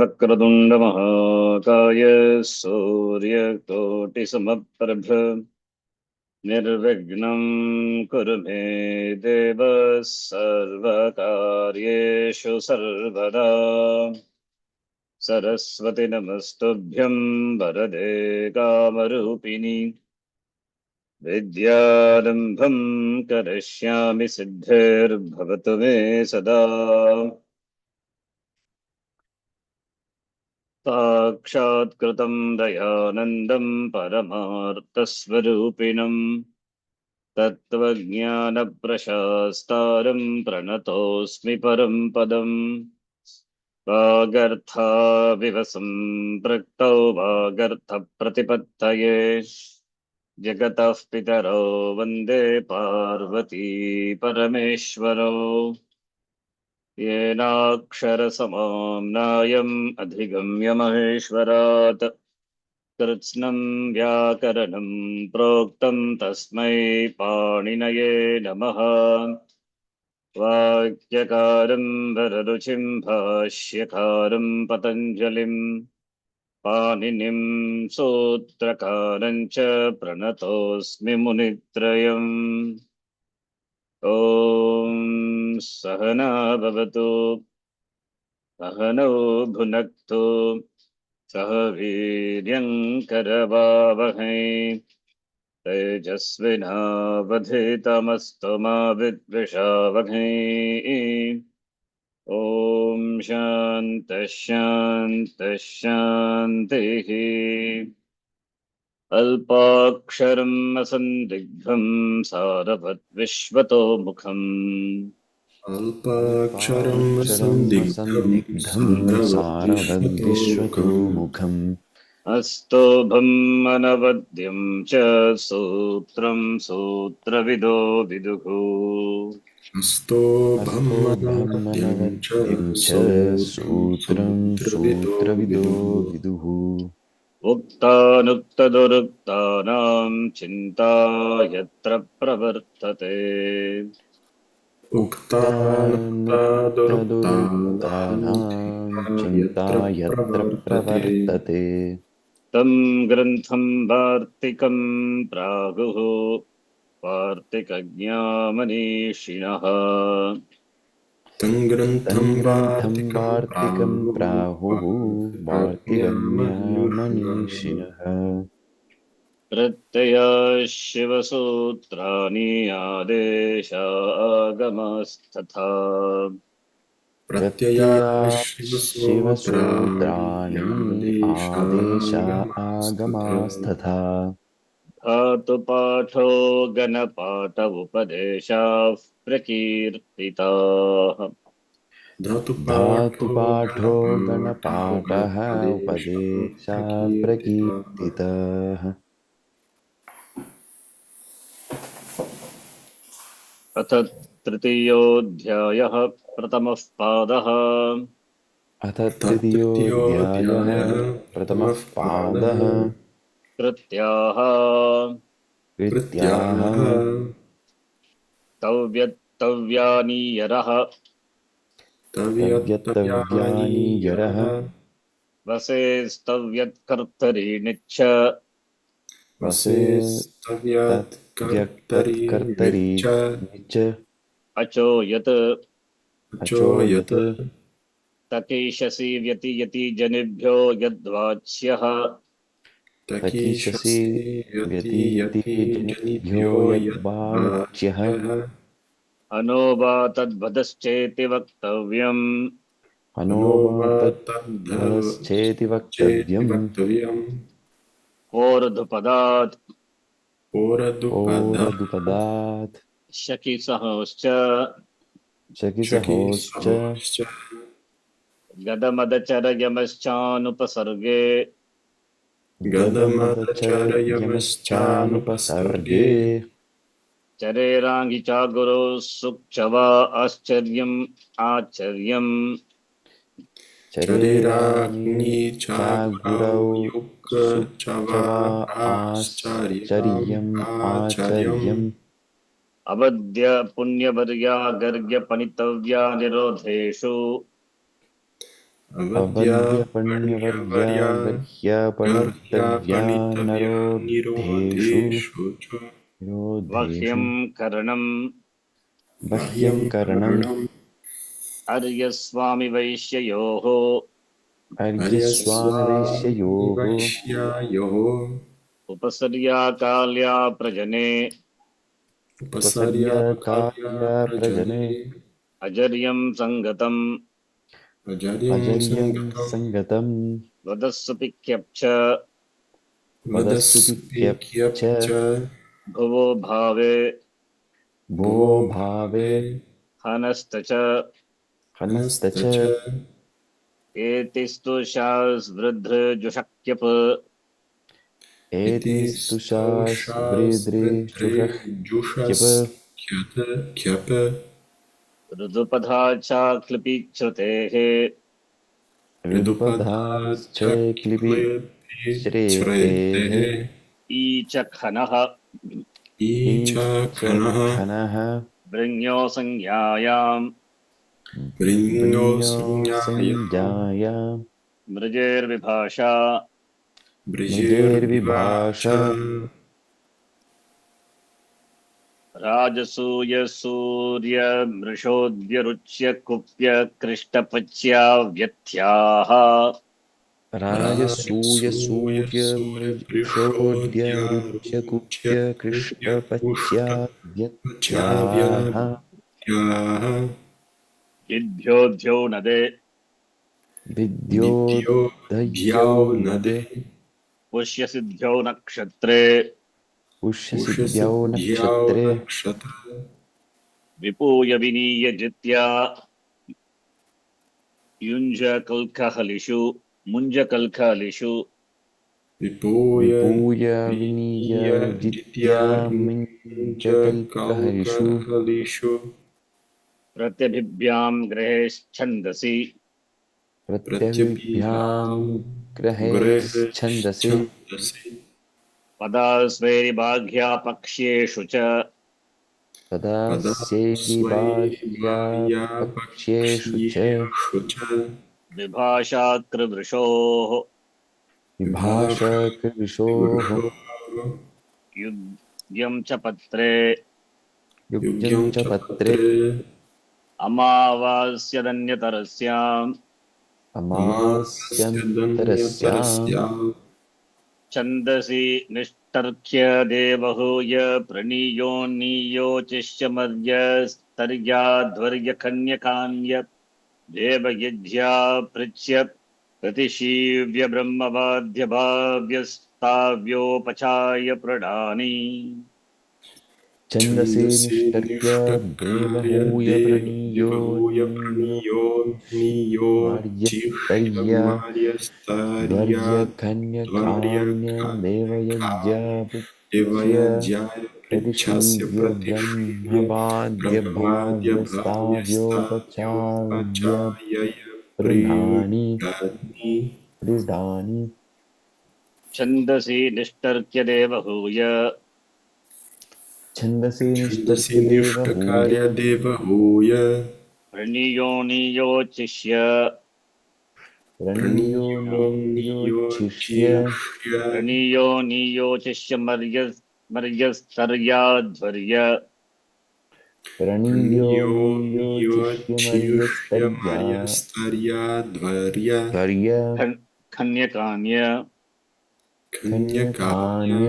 वक्रतुण्डमहाकाय सूर्यकोटिसमप्रभ निर्विघ्नं कुरु मे देव सर्वकार्येषु सर्वदा। सरस्वती नमस्तुभ्यं वरदे कामरूपिणि विद्यारम्भं करिष्यामि सिद्धिर्भवतु मे सदा। साक्षात्कृतं दयानन्दं परमार्थस्वरूपिणं तत्त्वज्ञानप्रशास्तारं प्रणतोऽस्मि परं पदम्। वागर्थाविव सम्पृक्तौ वागर्थप्रतिपत्तये जगतः पितरौ वन्दे पार्वती परमेश्वरौ। येनाक्षरसमाम्नायम् अधिगम्य महेश्वरात् कृत्स्नं व्याकरणं प्रोक्तं तस्मै पाणिनये नमः। वाक्यकारं वररुचिं भाष्यकारं पतञ्जलिं पाणिनिं सूत्रकारं च प्रणतोऽस्मि मुनित्रयम्। ॐ सहना भवतु सहनौ भुनक्तु सह वीर्यङ्करवावहै तेजस्विनावधीतमस्तु मा विद्विषावहै। ॐ शान्तिः शान्तिः शान्तिः। अल्पाक्षरम् असन्दिग्धं सारवद्विश्वतोमुखम् अल्पाक्षरं संदिग्धं सारवद्विश्वतोमुखम् अस्तोभम् अनवद्यं च सूत्रं सूत्रविदो विदुः। स्तोभमनवद्यं च सूत्रं सूत्रं सूत्रविदो सूत्रविदो विदुः विदुः। उक्तानुक्तदुरुक्तानां चिन्ता यत्र प्रवर्तते उक्तानुक्तादुरुक्तानां उक्तानुक्तदुरुक्तानां चिन्ता यत्र यत्र प्रवर्तते प्रवर्तते तं ग्रन्थं वार्तिकं प्राहुः वार्तिकज्ञामनीषिणः। तं ग्रन्थं वार्तिकं प्राहुः वार्तिकज्ञामनीषिणः। प्रत्ययाशिवसूत्राणि आदेशागमस्तथा प्रत्ययाशिवसूत्राणि आदेशा प्रत्ययाशिवसूत्राण्यादेशागमस्तथा आगमास्तथा धातुपाठो गणपाठ उपदेशाः प्रकीर्तिताः। धातुपाठो गणपाठः गणपाठोपदेशाः उपदेशः प्रकीर्तिताः। प्रकीर्तितः। अथ तृतीयोऽध्यायः प्रथमः पादः। अथ तृतीयोऽध्यायः तत्तृतीयोऽध्यायः प्रथमः प्रथमः पादः पादः। कृत्याः कृत्याः कृत्याः तव्यत्तव्यानीयरः तव्यत्तव्यानि तव्यत्तव्यानीयरः यरः वसेस्तव्यत्कर्तरीणिच्छ वसेस्तत्कर्तरि वसेस्तव्यत्कर्तरीनिच्च च अचो यत् अचो अचोयत् यत् तकीशसि व्यतीयति जनेभ्यो यद्वाच्यः तकीशसि तकीशसि व्यतीयति व्यतीयति जनेभ्यो जनेभ्यो यद्वाच्यः यद्वाच्यः अनो वा तद्वदश्चेति वक्तव्यम्। अनो अनो वा वा तद्वदश्चेति तद्धश्चेति वक्तव्यम्। वक्तव्यम् ओर्ध्वपदात् ओरदुपदात् शकिसहोश्च शकिसहोश्च शकीसहोश्च गदमदचरयमश्चानुपसर्गे गदमदचरयमश्चानुपसर्गे गदमदचर्यमश्चानुपसर्गे चरेराङ्गि च गुरोः सुक्षवा आश्चर्यम् आचर्यम् चरिराग्नि चरेराग्नि चाग्रौ चागुरौ युक् च वा सुप्चवा आश्चर्यम् आश्चर्यम् आचर्यम् आचर्यम् अवद्य पुण्यवर्या गर्ग्य पणितव्या निरोधेषु अवद्यपण्यवर्यावर्यपणितव्या नरोद्धेषु निरोधेषु च निरोधेषु वह्यं करणं बह्यं करणम् आर्यस्वामिवैश्ययोः अर्यस्वामिवैश्ययोः वैश्यायोः उपसर्याकाल्या प्रजने उपसर्याकार्या उपसर्यकार्या प्रजने प्रजने अजर्यं सङ्गतम् अजर्यं अजर्यं सङ्गतं सङ्गतम् वदस्सुपिक्यप्च वदस्सुपिक्यप्च वदस्पीक्यप्च भुवो भावे भुवो भावे हनस्त च हनस्त च हनस्तच एतिस्तु शास्वृद्धृजुषक्यप इति एतिस्तुषास्वृद्रेषुषः क्यप स्तोषास्वृद्धृजुषस्ख्यत ख्यप ऋदुपधा चाक्लिपि श्रुतेः ऋदुपधाश्च ऋदुपदाच्चक्लिपि क्लिपिश्रेतेः श्रेतेः ईचखनः ईचखनः ईचखनः भृङ्यो संज्ञायाम् भृङ्गो भृङ्यो संज्ञाया संज्ञाया मृजेर्विभाषा मृजेर्विभाष राजसूयसूर्यमृषोद्यरुच्य कुप्य कृष्टपच्या व्यथ्याः राजसूयसूर्यमृषोद्यरुच्य राजसूयसूर्यमृषोद्यरुच्य कृष्णपच्या व्यथ्याः पच्याव्यथ्याः विद्योद्यौ नदे विद्योद्भ्यौ विद्योदध्यौ नदे नदे पुष्यसिद्ध्यौ नक्षत्रे पुष्यसिद्ध्यौ उषसिद्ध्यौ नक्षत्रे नक्षत्र विपूय विनीय जित्या युञ्जकल्कहलिषु मुञ्जकल्कहलिषु विपूय विनीय विनीय जित्यामिञ्च कल्कहरिषु जित्यार्मिञ्जकल्कहलिषु प्रत्यभिभ्यां ग्रहेश्छन्दसि प्रत्यभिभ्यां प्रत्यभिभ्यां ग्रहेश्छन्दसि ग्रहेश्छन्दसि पदास्वैर्बाह्या पक्ष्येषु च तदा सेदिबाह्यापक्ष्येषु च पदास्वैर्यापक्ष्येषु च विभाषाकृवृषोः विभाषकृविशोः युग्यं च पत्रे युग्यं युग्यं च च पत्रे पत्रे अमावास्यदन्यतरस्याम् अमावास्य अमावास्यन्तरस्याम् दन्यतरस्याम् छन्दसि निष्टर्क्य देवहूय प्रणीयोन्नीयोचिष्यमर्यस्तर्याध्वर्यकन्यकान्य देवयज्ञा पृच्छ्य प्रतिशीव्य ब्रह्मवाद्यभाव्यस्ताव्योपचाय प्रणानि छन्दसि छन्दसि निष्टर्क्य निष्टकार्य देवहूय देवहूय प्रणीयोन्नीयो मार्यस्तर्या प्रणीयोन्नियोचिष्यमार्यस्तार्या द्वर्यकन्यकान्य देवयज्ञापृच्छ्य देवयज्ञाय पृच्छस्य प्रतिशीव्य प्रतिशीव्य ब्रह्मवाद्यभाव्यस्ताव्योपचार्य ब्रह्मवाद्यभाव्यस्ताव्योपचार्यय गृह्णानि प्रीडानि गृह्णानि छन्दसि निष्टर्क्य देवहूय छन्दसि छन्दसि निष्टर्क्य देवहूय निष्टकार्य देवहूय प्रणीयोन्नियोचिष्य प्रणीयोन्नियोच्छिष्य प्रणीयोन्नियोच्छिष्य प्रणीयोन्नियोचिष्य मर्यस्तर्याध्वर्य प्रणीयोन्नियोच्छिष्य प्रणीयोन्नियोच्छिष्य मर्यस्तर्या मार्यस्तर्याध्वर्य धर्य खन्यकान्य कन्यकान्य कन्यकान्य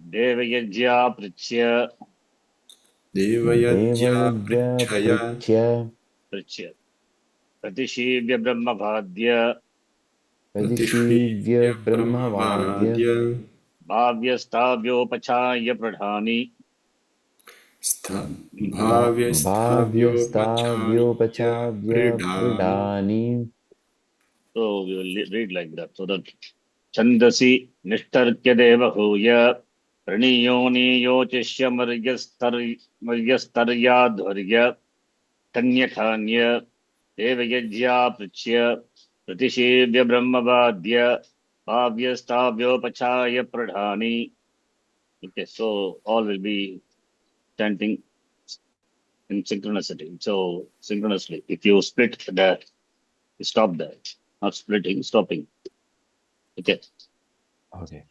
देवयज्ञा पृच्छ्य देवयज्ञापृच्छय देवयज्ञापृच्छ्य पृच्छ्य प्रतिशीव्य ब्रह्मवाद्य प्रतिशीव्य प्रतिशीव्य ब्रह्मवाद्य ब्रह्मवाद्य भाव्यस्ताव्योपचाय प्रधानि भाव्यस्ताव्योपचार्य भाव्यस्ताव्योपचाव्य प्रीडानि प्रीडानि So we will read like that. So that छन्दसि निष्टर्क्य देवहूय प्रणीयोनियोचिष्य मर्यस्तर्याध्वर्य कन्यकान्य देवयज्ञा पृच्छ्य प्रतिशीव्य ब्रह्मवाद्य भाव्यस्ताव्योपचाय प्रधानि. Okay, so all will be chanting in synchronicity. So synchronously, if you split that Stop that. Not splitting, stopping. Okay. Okay.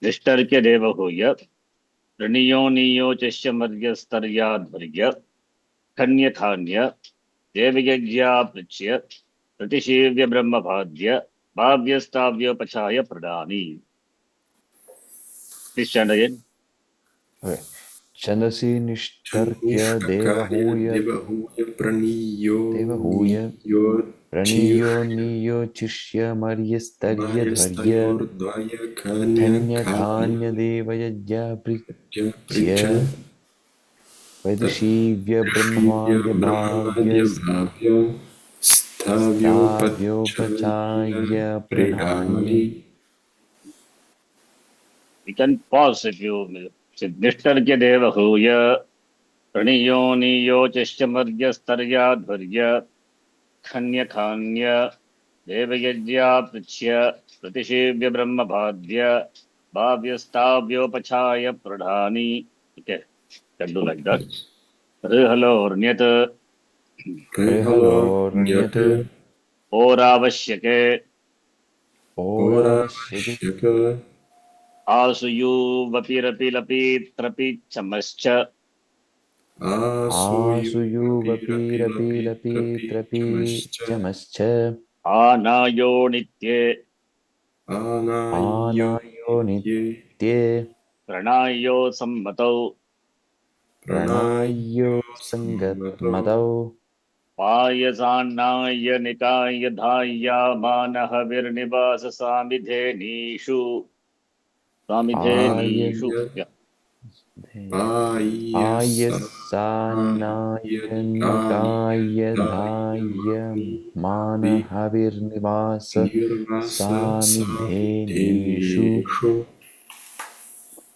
निष्टर्क्य देवहूय ऋणियो नियोचिष्य मर्यस्तर्याध्वर्य खन्यखान्य देवयज्ञापृच्य प्रतिशीव्य ब्रह्मभाद्य भाव्यस्ताव्योपचाय प्रदानी. Please chant again. Okay. छन्दसि निष्टर्क्य देवहूय प्रणीयो नियोचिष्य मर्यस्तर्यध्वर्य धन्यधान्यदेवयज्ञापृच्य वैदिशीव्य ब्रह्मभाव्यस्ताव्योपचार्य प्रधानि. You can pause if you निष्टर्क्य देवहूय प्रणीयो नियोचिष्य मर्यस्तर्याध्वर्य खन्यखान्य देवयज्ञापृच्य प्रतिशीव्य ब्रह्मभाद्य भाव्यस्ताव्योपचाय प्रधानी. Okay, can do like that. हलोर्ण्यत् ओरावश्यके आसुयुवपिरपिलपित्रपि चमश्च आसुयुवपिरपिलपित्रपिचमश्च आनायो नित्ये प्रणायो सम्मतौ पायसान्नाय निकाय धाय्यामानहविर्निवास सामिधेनीषु आयसान्नायनिकायधायमानहविर्निवास सामिधेनीषु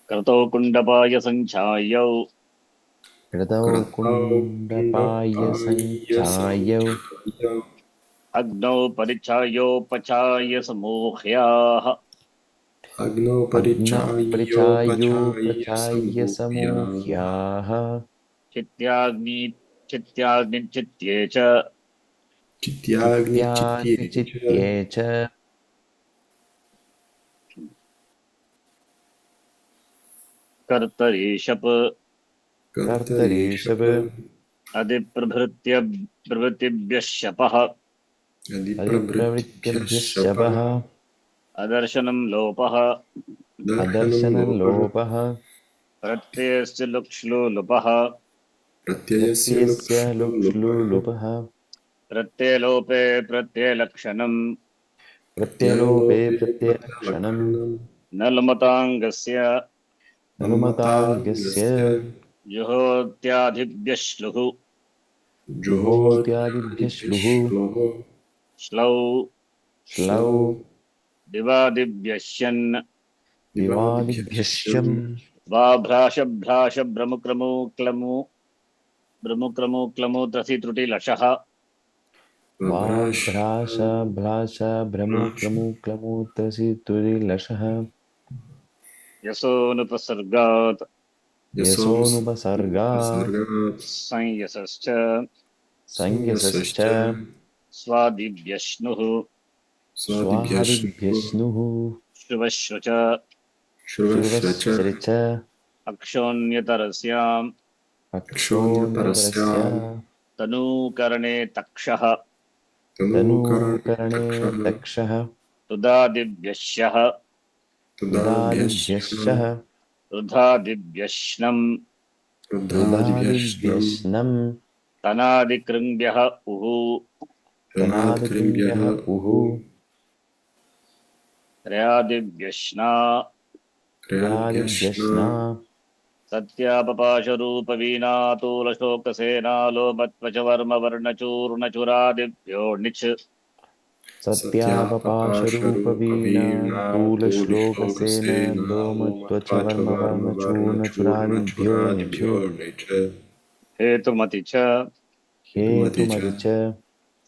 कृतौ कुण्डपाय सञ्छायौ अग्नौ परिच्छायोपचाय समूह्याः परिचायोपचाय समूह्याः चित्याग्निचित्ये च कर्तरीशप अधिप्रभृत्यभ्यः शपः अदर्शनं लोपः प्रत्ययस्य लुक्ष्लुलुपः प्रत्ययलोपे प्रत्ययलक्षणं नलमताङ्गस्य जुहोत्यादिभ्यः श्लौ दिवादिभ्यश्यन् वाभ्राशभ्राश भ्रमुक्रमुक्लमु त्रसि त्रुटिलशः यशोनुपसर्गात् संयसश्च स्वादिभ्यश्नुः श्रुवश्रुच अक्षोन्यतरस्याम् तनूकरणे तक्षः तुदादिभ्यश्यः रुधादिभ्यश्नम् तनादिकृङ्भ्यः उः त्रयादिभ्यश्ना सत्यापपाशरूपवीणातूलशोकसेनालोमत्वचवर्मवर्णचूर्णचुरादिभ्यो णिच् सत्यापपाशरूपवीणातूलश्लोकसेन हेतुमति च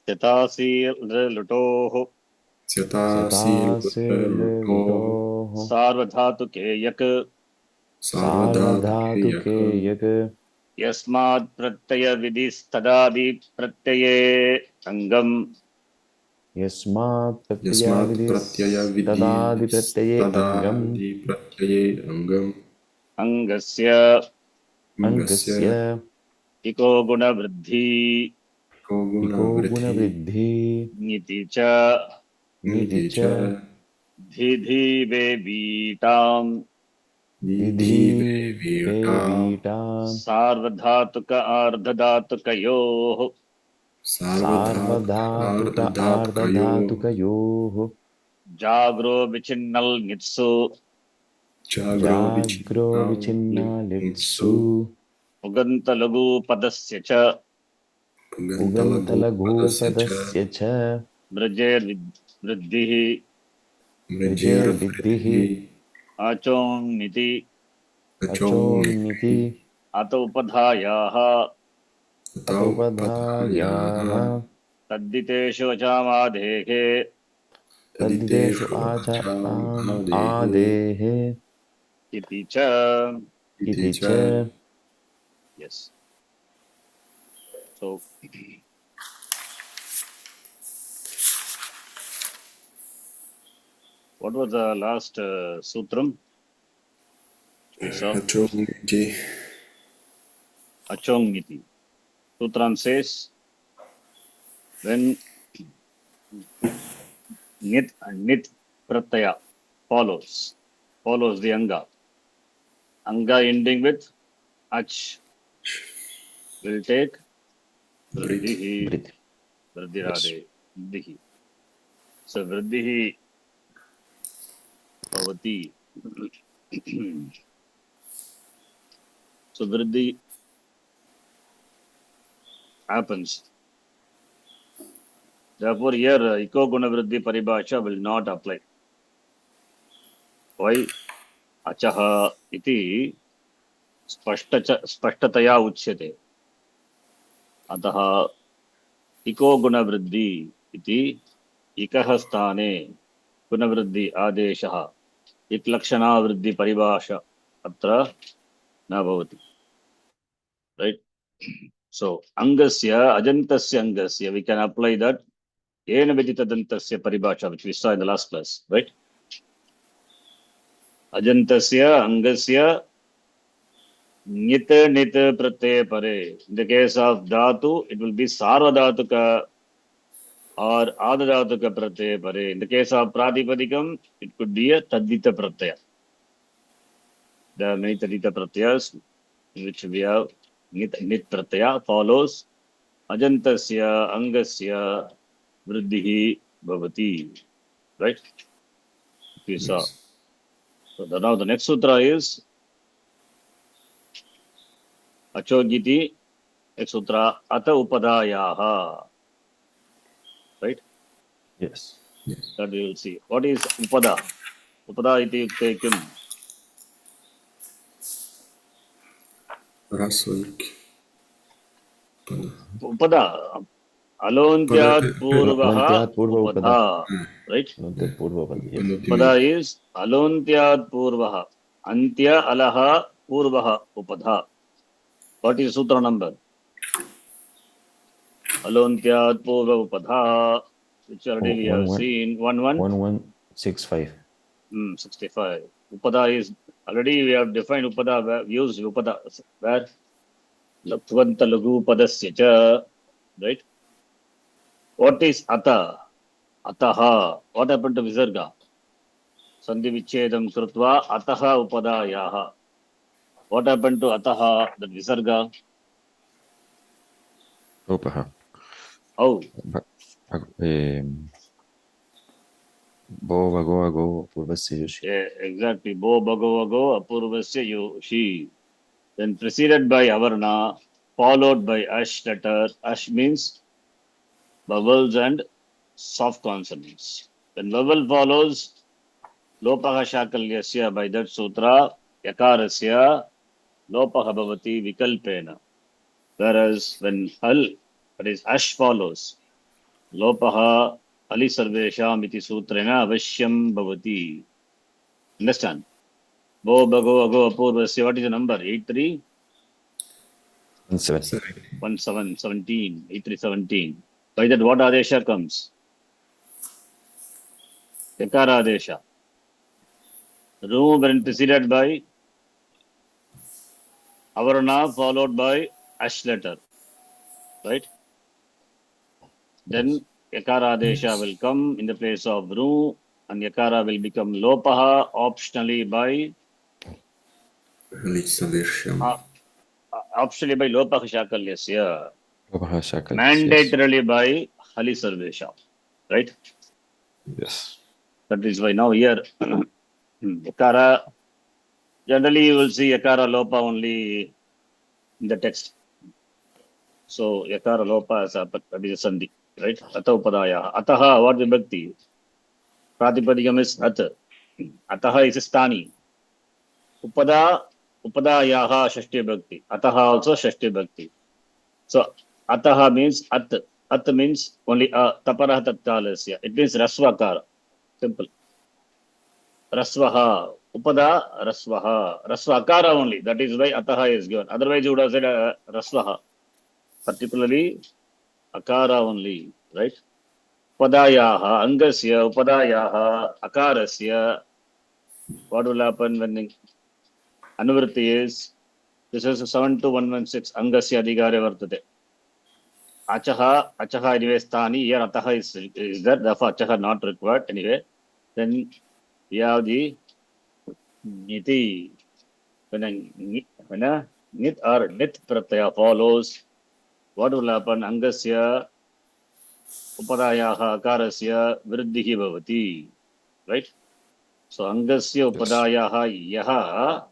शतासीर्लुटोः सार्वधातुकेयक यस्मात् प्रत्ययविधिस्तदादि प्रत्यये अङ्गम् यस्मात् यस्मात् प्रत्ययाविधिस् प्रत्ययविधि तदादिप्रत्यये अङ्गम् तदादिप्रत्यये अङ्गम् अङ्गस्य अङ्गस्य अङ्गस्य इको गुणवृद्धि को इको गुणवृद्धि गुणवृद्धि इति च निधि निधि च च धिधिवेबीटाम् विधि वीटा वेवीटाम् सार्वधातुक आर्धधातुकयोः सार्वधातुक आर्धधातुकयोः जाग्रो विचिन्नल् नित्सु जाग्रो जाग्रो विच्छिन्नालिप्सु उगन्तलघुपदस्य च उगन्तलघूपदस्य च मृजेर्वृद्धिः विजयवृद्धिः आचोङ्निति अचोन्निति अत उपधायाः अतोपधायाः तद्दितेषु अचामादेः तद्दितेषु आदेः इति च इति च yes so what was the last sutram so achongiti sutram says when nit pratyaya follows the anga ending with ach will take vriddhi vridhirade vriddhi so vriddhi bhavati so vriddhi happens. Therefore, here iko guna vriddhi paribhasha will not apply. Why? Achaha iti spashtataya uchyate. Ataha iko guna vriddhi iti ikah sthane guna vriddhi adeshaha iklakshana vriddhi paribhasha atra na bhavati. Right? So, angasya, ajantasya angasya, we can apply that ena viditadantasya paribhasha, which we saw in the last class, right? Ajantasya angasya nit pratyaya pare. In the case of dhatu, it will be sarvadhatuka or adadhatuka pratyaya pare. In the case of pratipadikam, it could be a tadita pratyaya. There are many tadita pratyayas which we have. Nit pratyaya follows ajantasya angasya vriddhi bhavati, right? We saw. So now the next sutra is achogiti, next sutra ata upadayaha, right? yes That we will see. What is upada? Upada iti yukte kim? Upada alontyat purvaha Alontyat purva upada, right? Alontyat purva upada, yes. Upada is alontyat purvaha, antya alaha purvaha upada. What is sutra number? Alontyat purva upada, which already we have seen. 1165 65. Upada is already we have defined upada, used upada where latvanta lagu padasya cha, right? What is ata? Ataha. What happened to visarga? Sandhi vichedam krutva ataha upadayaha. What happened to ataha, that visarga? Lopaha. How? Bo vago ago purvasya yushi. Yeah, exactly. Bo bhagavago apurvasya yushi. Then preceded by avarna, followed by ash letter. Ash means vowels and soft consonants. When vowel follows lopaha shakalyasya, by that sutra yakarasya lopaha bhavati vikalpena. Whereas when hal, that is ash follows, lopaha ali sarvesham iti sutrena avashyam bhavati. Understand? Bo bhago ago apurvasya, what is the number? 83? 17 17. 8317. By that what adesha comes? Yakaradesha. Ru when preceded by Avarna followed by ash letter. Right? Then Yakaradesha will come in the place of Ru and Yakara will become Lopaha optionally by Lisavirsham. optionally by Lopah Shakalyasya. Lopaha Shakal. Mandatorily by Hali Sarvesha. Right? Yes. That is why now here Yakara, generally you will see Yakara Lopa only in the text. So Yakara Lopa is a Sandhi, right? Ata Upadaya. Ataha, what vibhakti? Pratipadikam is At. Ataha is Stani. Upadayaha Shashti Bhakti. Ataha also Shashti Bhakti. So Ataha means At. At means only Taparaha Tatkalasya. It means Rasvakara. Simple. Rasvaha. Upada Rasvaha. Rasvakara only. That is why Ataha is given. Otherwise you would have said Rasvaha. Particularly Akara only. Right? Upadayaha, Angasya, Upadayaha, Akarasya. What will happen when Anuvritti is? This is 72116. Angasya Adhigare Vartate. Achaha anyway Sthani. Here Ataha is there. Therefore Achaha not required. Anyway, then we have the Niti. When a Nit or Nit Pratyaya follows, what will happen? Angasya, Upadayaha, Akarasya, Vriddhihi Bhavati. Right? So Angasya Upadayaha Yaha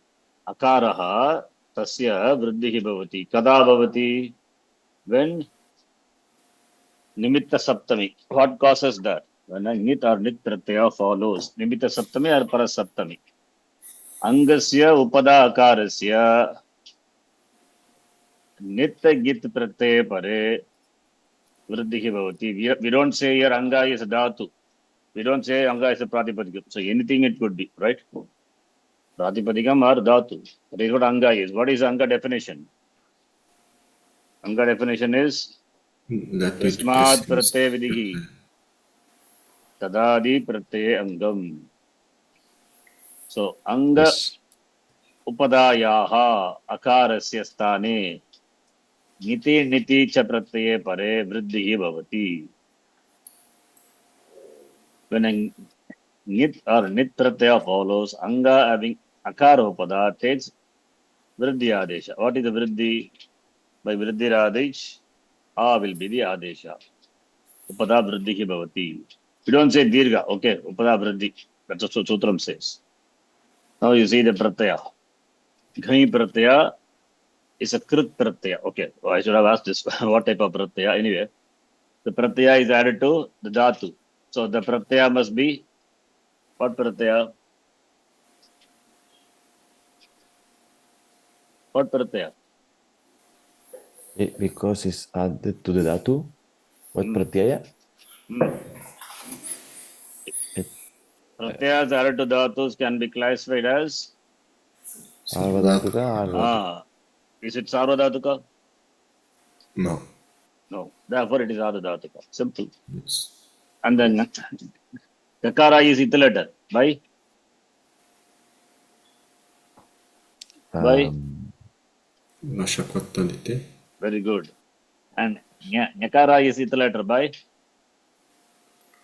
Akaraha Tasya Vriddhihi Bhavati. Kada Bhavati? When Nimitta Saptami. What causes that? When a Nit or Nit Pratyaya follows. Nimitta Saptami or Parasaptami. Angasya Upada Akarasya Nitya Git Pratyaya Pare Vriddhihi Bhavati. We don't say here Anga is a Dhatu. We don't say Anga is a Pratipadikam. So anything it could be, right? Pratipadikam or Dhatu. That is what Anga is. What is Anga definition? Anga definition is That which Tasmat precedes. Pratyaya Vidihi Tadadi Pratyaya Angam. So Anga Yes. Upadayaha Akarasya Sthane Niti cha Pratyaye Pare Vriddhihi Bhavati. When a Nit or Nit Pratyaya follows, Anga having Akara Upada takes Vriddhi Adesha. What is the Vriddhi? By Vriddhi Radesh, A will be the Adesha. Upada Vriddhihi Bhavati. We don't say Dirga, okay, Upada Vriddhi. That's what Sutram says. Now you see the Pratyaya. Ghani Pratyaya is a Krit Pratyaya. Okay, I should have asked this. What type of Pratyaya? Anyway, the Pratyaya is added to the Dhatu. So the Pratyaya must be what Pratyaya? What Pratyaya? Because it's added to the Dhatu. What Pratyaya? Pratyayas added to Dhatus can be classified as Sarvadhatuka, Ardhatuka. Is it Sarvadhatuka? No. No. Therefore, it is Ardhatuka. Simple. Yes. And then Kakara is Ithilata. By? By? Vashakvattalite. Very good. And Nyakara is Ithilata. By?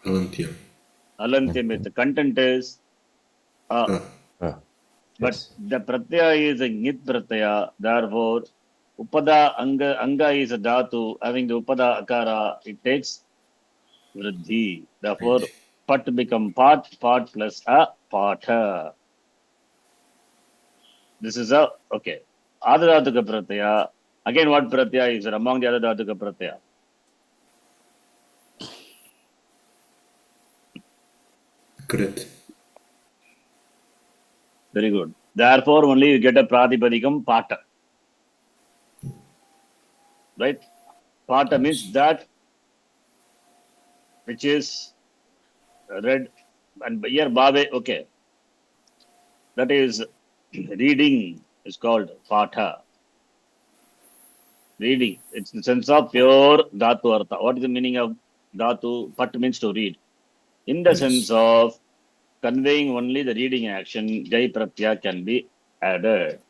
Alantyam. Alantyam. The content is Ah. but Yes. the Pratyaya is a Nit Pratyaya. Therefore, Upada Anga is a Dhatu. Having the Upada Akara, it takes Vriddhi. Therefore, Pat become part plus a Patha. This is a, okay. Adhadhatuka Pratyaya. Again, what Pratyaya is among the other Dhatuka Pratyaya? Krit. Very good. Therefore, only you get a Pratipadikam Pata. Right? Pata means that which is read, and here Bhave, okay. That is reading is called Pata. Reading. It's the sense of pure Dhatu Artha. What is the meaning of Dhatu? Pat means to read. In the sense of conveying only the reading action, jai pratyaya can be added.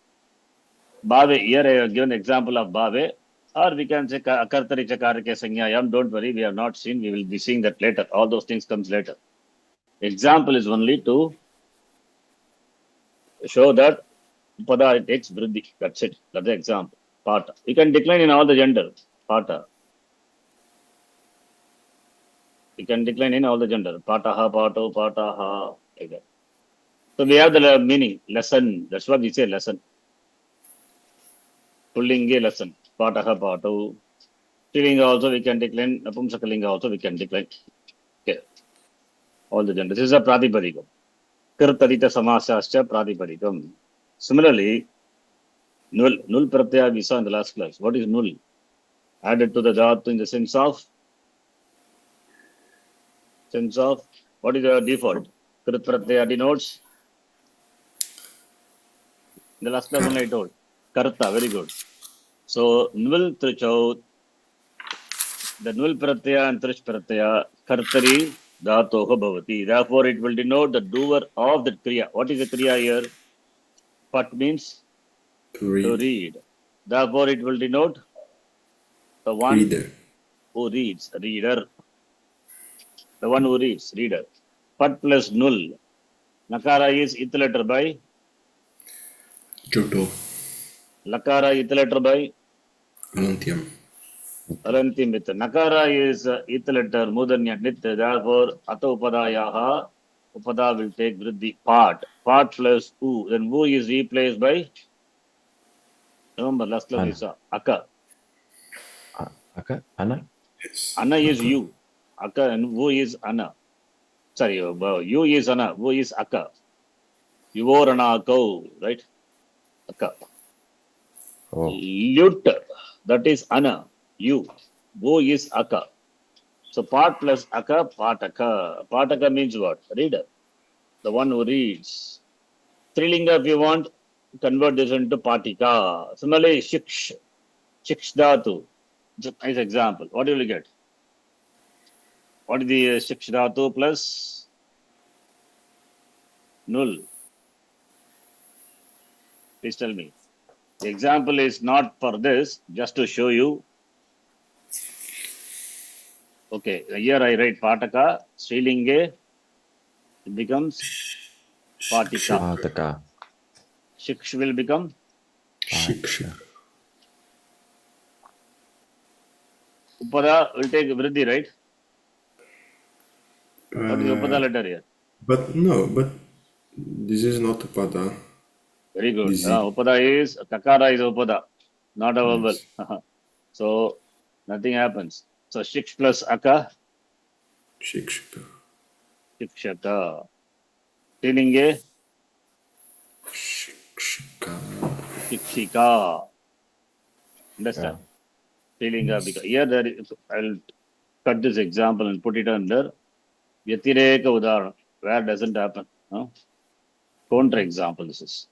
Bhave, here I have given example of bhave, or we can say akartari chakarake sanyayam. Don't worry, we have not seen, we will be seeing that later. All those things comes later. Example is only to show that upada takes vriddhi. That's it. That's the example. Pata. You can decline in all the gender. Pata. You can decline in all the gender. Pataha, pato, pataha, like that. So we have the meaning, lesson. That's what we say, lesson. Pullinge lesson. Pataha, pato. Strilinga also we can decline. Napumsakalinga also we can decline. Okay. All the genders. This is a pradipadikam. Kirtadita samasascha pradipadikam. Similarly, null. Null pratyaya we saw in the last class. What is null? Added to the dhatu in the sense of what is the default? Krit pratyaya denotes. In the last class only I told. Karta, very good. So, nul trichaut, the nul pratyaya and trish pratyaya, kartari dhatoha bhavati. Therefore, it will denote the doer of the kriya. What is the kriya here? Pat means To read. to read. Therefore, it will denote the one Reader. who reads, reader. The one who reads, reader. Pat plus null. Nakara is ith letter by. Joto. Lakara ith letter by. Alantyam. Alantimit. Nakara is ith letter mudanya nit. Therefore, ato upadayaha. Upada will take vriddhi. Part. Part plus u. Then u is replaced by. Remember, last class we saw. Aka. Aka? Ana? Yes. Ana is you. Aka and u is ana. Sorry, u is ana. U is aka. Yuvorana kau. Right? Aka. Oh. Lut. That is ana. You. U is aka. So part plus aka, pataka. Pataka means what? Reader. The one who reads. Strilinga, if you want, convert this into patika. Similarly, shiksh. Shiksh dhatu. Just a nice example. What do you get? What is the shiksh dhatu plus null? Please tell me. The example is not for this, just to show you. Okay, here I write pataka. Strilinge, it becomes patika. Pataka. Shiksh will become Shiksha. upada will take vriddhi, right? What is the upada letter here? But no, but this is not Upada. Very good. This is Upada is, takara is upada, not a vowel. So, nothing happens. So, shiksh plus aka, Shikshika. shikshaka. Strilinge, Shikshika. shikshika. Understand? Strilinga, because here there is, I'll cut this example and put it under Vyatireka Udarana, where doesn't happen. No? Counter example, this is.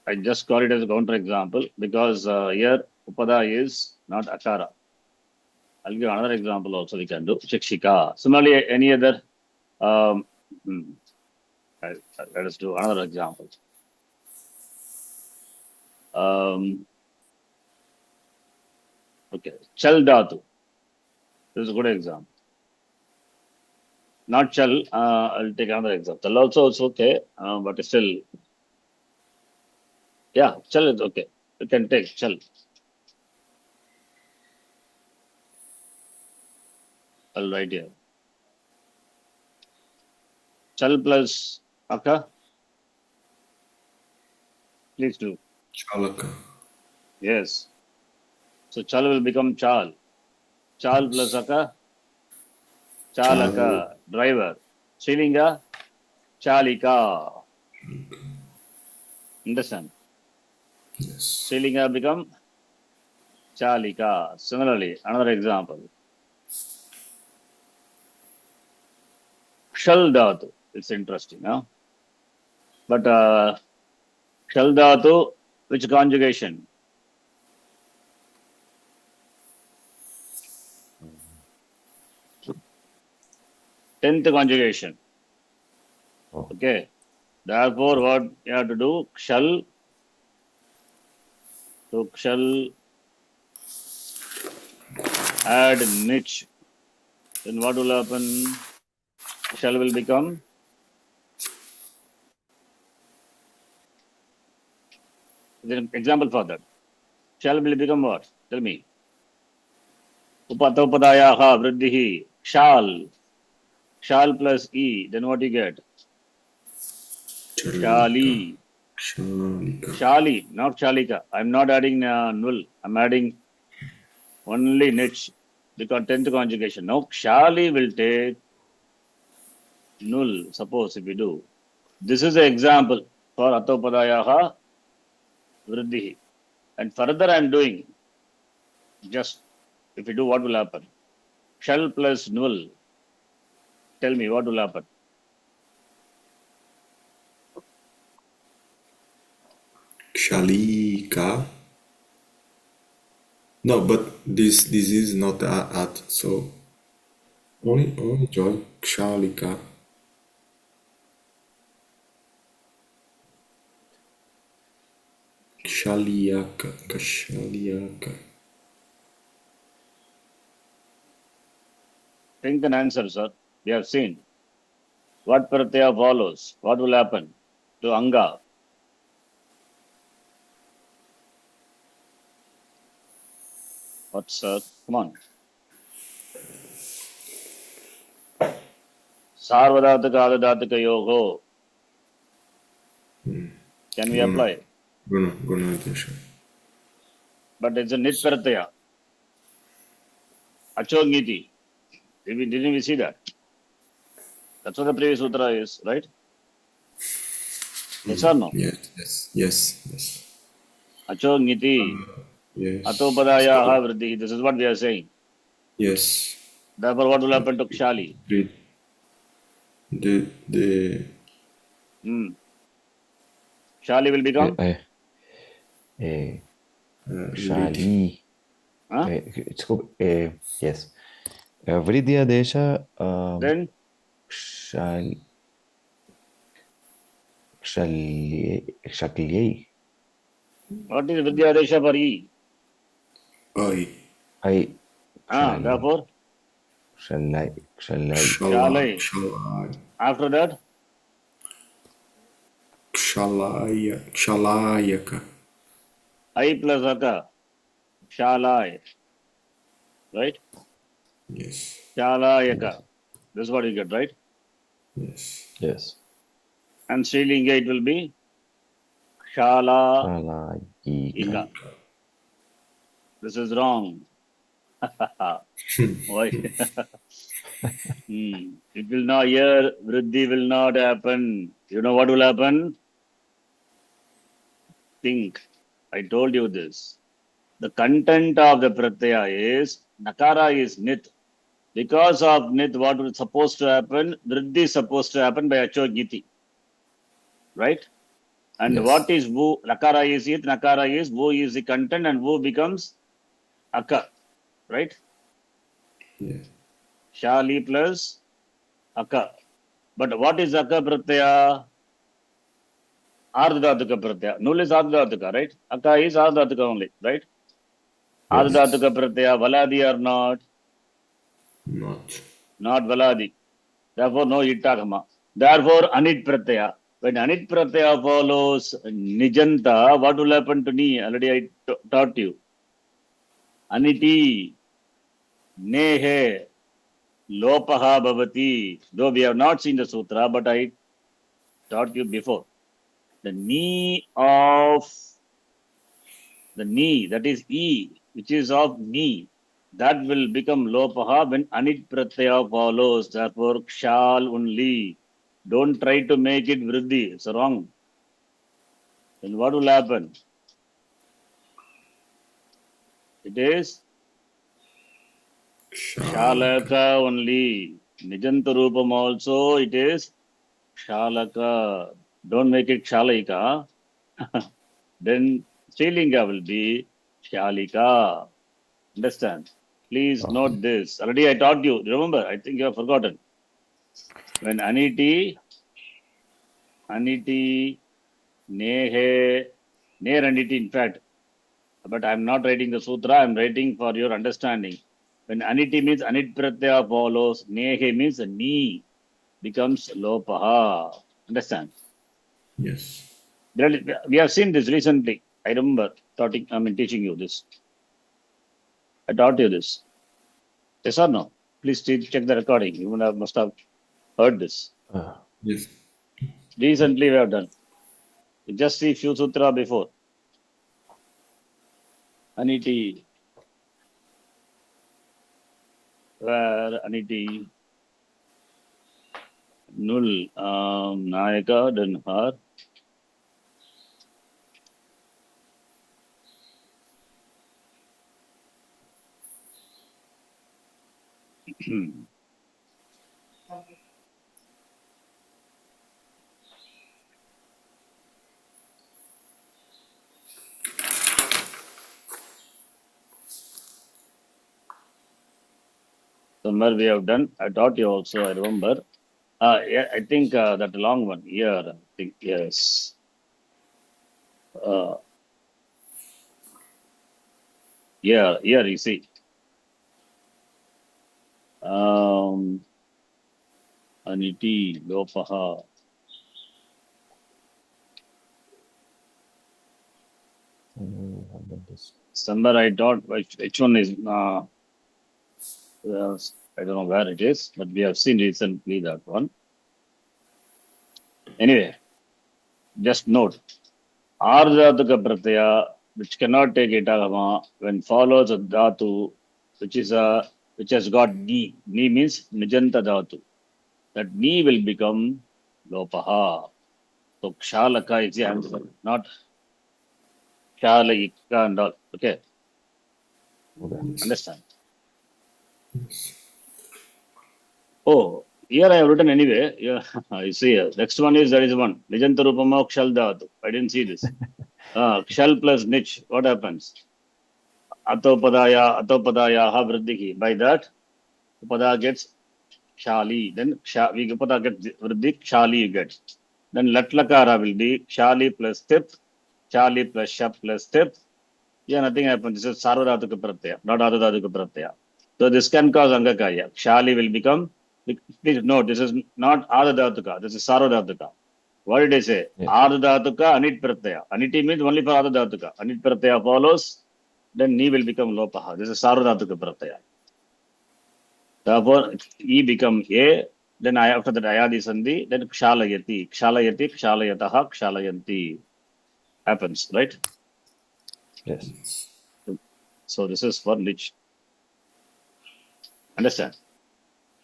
I just call it as a counter example because here upada is not akara. I'll give another example also we can do. Shikshika. Similarly, any other, let us do another example. Okay, chal dhatu. This is a good example. Not chal, I'll take another example. Chal also it's okay, but still, yeah, chal is okay. You can take chal. I'll write here. Chal plus aka. Please do. Chalaka. Yes. So chal will become chal. Chal plus aka. Chalaka, driver. Strilinga, chalika. Understand? Yes. Strilinga become chalika. Similarly, another example. Shal dhatu. It's interesting, huh? But shal dhatu, which conjugation? 10th conjugation. Oh. Okay. Therefore, what you have to do? Shall. So, shall add niche. Then what will happen? Shall will become example for that. Shall will become what? Tell me. Upatopadayaha vriddhihi. Shall. Shall plus E. Then what you get? Shali. Shalika. Shali, not Shalika. I'm not adding null. I'm adding only niche because 10th conjugation. No, Shali will take null. Suppose if we do. This is an example for Atopadayaha Vriddhihi. And further I'm doing just if you do what will happen? Shall plus null. Tell me what will happen. Shalika. No, but this is not at, so only joy. Shalika. Kshaliaka. Kshaliaka. Think and answer, sir. We have seen. What pratyaya follows? What will happen to Anga? What, sir? Come on. Sarvadhataka adadhataka yoho. Can we apply? Guna attention. But it's a nit pratyaya. Achogiti. Didn't we see that? That's what the previous sutra is, right? Yes or no? Yes. Achogiti. Yes. Atopadayaha vriddhi. This is what we are saying. Yes. Therefore, what will happen to Kshali? The Kshali will become? Shali. Huh? It's yes. Vridya Desha. Then? Kshalyai. What is Vidyadesha for E? I. Therefore? Shalai. Shalai. After that? Kshalayaka. I plus Aka. Shalai. Right? Yes. Shalayaka. This is what you get, right? Yes. And Srilinga it will be Shala Ika. This is wrong. Why? It will not here. Vriddhi will not happen. You know what will happen? Think. I told you this. The content of the pratyaya is Nakara is Nit. Because of Nit, what was supposed to happen? Vriddhi is supposed to happen by Achogiti. Right? And Yes. what is Vu? Nakara is it, Nakara is, Vu is the content, and Vu becomes Aka. Right? Yeah. Shali plus Aka. But what is Aka pratyaya? Ardhatuka pratyaya. Null is Ardhatuka, right? Aka is Ardhatuka only, right? Yes. Ardhatuka pratyaya, Valadi or not? Not Valadi. Therefore, no Ittagama. Therefore, Anit pratyaya. When Anit pratyaya follows Nijanta, what will happen to Ni? Already I taught you. Aniti, Nehe, Lopaha Bhavati. Though we have not seen the sutra, but I taught you before. The Ni of the Ni, that is E, which is of Ni, that will become Lopaha when Anit pratyaya follows. Therefore, Kshal only. Don't try to make it Vriddhi. It's wrong. Then what will happen? It is Shalaka only. Nijanta Rupam also, it is Shalaka. Don't make it Shalaika. Then Srilinga will be Shalika. Understand? Please Okay. note this. Already I taught you. Remember? I think you have forgotten. When aniti, nehe, near aniti, in fact, but I'm not writing the sutra, I'm writing for your understanding. When aniti means anit pratyaya follows, nehe means ni becomes lopaha. Understand? Yes. We have seen this recently. I remember teaching you this. I taught you this. Yes or no? Please check the recording. You must have heard this. Yes. Recently we have done. You just see few sutra before. Aniti. Where Aniti? Null. Nayaka, then her. Somewhere we have done. I taught you also, I remember. Yeah, I think that long one. Here, I think, yes. Here you see. Aniti, Lopaha. Somewhere I taught which one is, I don't know where it is, but we have seen recently that one. Anyway, just note. Ardhatuka pratyaya, which cannot take itagama, when follows a dhatu, which has got ni. Ni means nijanta dhatu. That ni will become lopaha. So kshalaka is the answer, not kshalayika and all. Okay, understand? Oh, here I have written anyway. Yeah, I see. Next one is there is one. Nijanta rupama kshal dhatu. I didn't see this. Kshal plus nich. What happens? Atopadaya vriddihi. By that, upada gets kshali. Then upada gets vriddhi, kshali you get. Then latlakara will be kshali plus tip, kshali plus shap plus tip. Yeah, nothing happens. This is sarvadhatuka pratyaya, not adhadhatuka pratyaya. So this can cause angakaya. Kshali will become, please note, this is not adhadhatuka, this is sarvadhatuka. What did I say? Yes. Ardhatuka, anit pratyaya. Aniti means only for adhadhatuka. Anit pratyaya follows, then ni will become lopaha. This is sarvadhatuka pratyaya. Therefore, e become a, then after that ayadi sandhi, then kshalayati, kshalayataha, ksalayanti happens, right? Yes. So this is for which. Understand?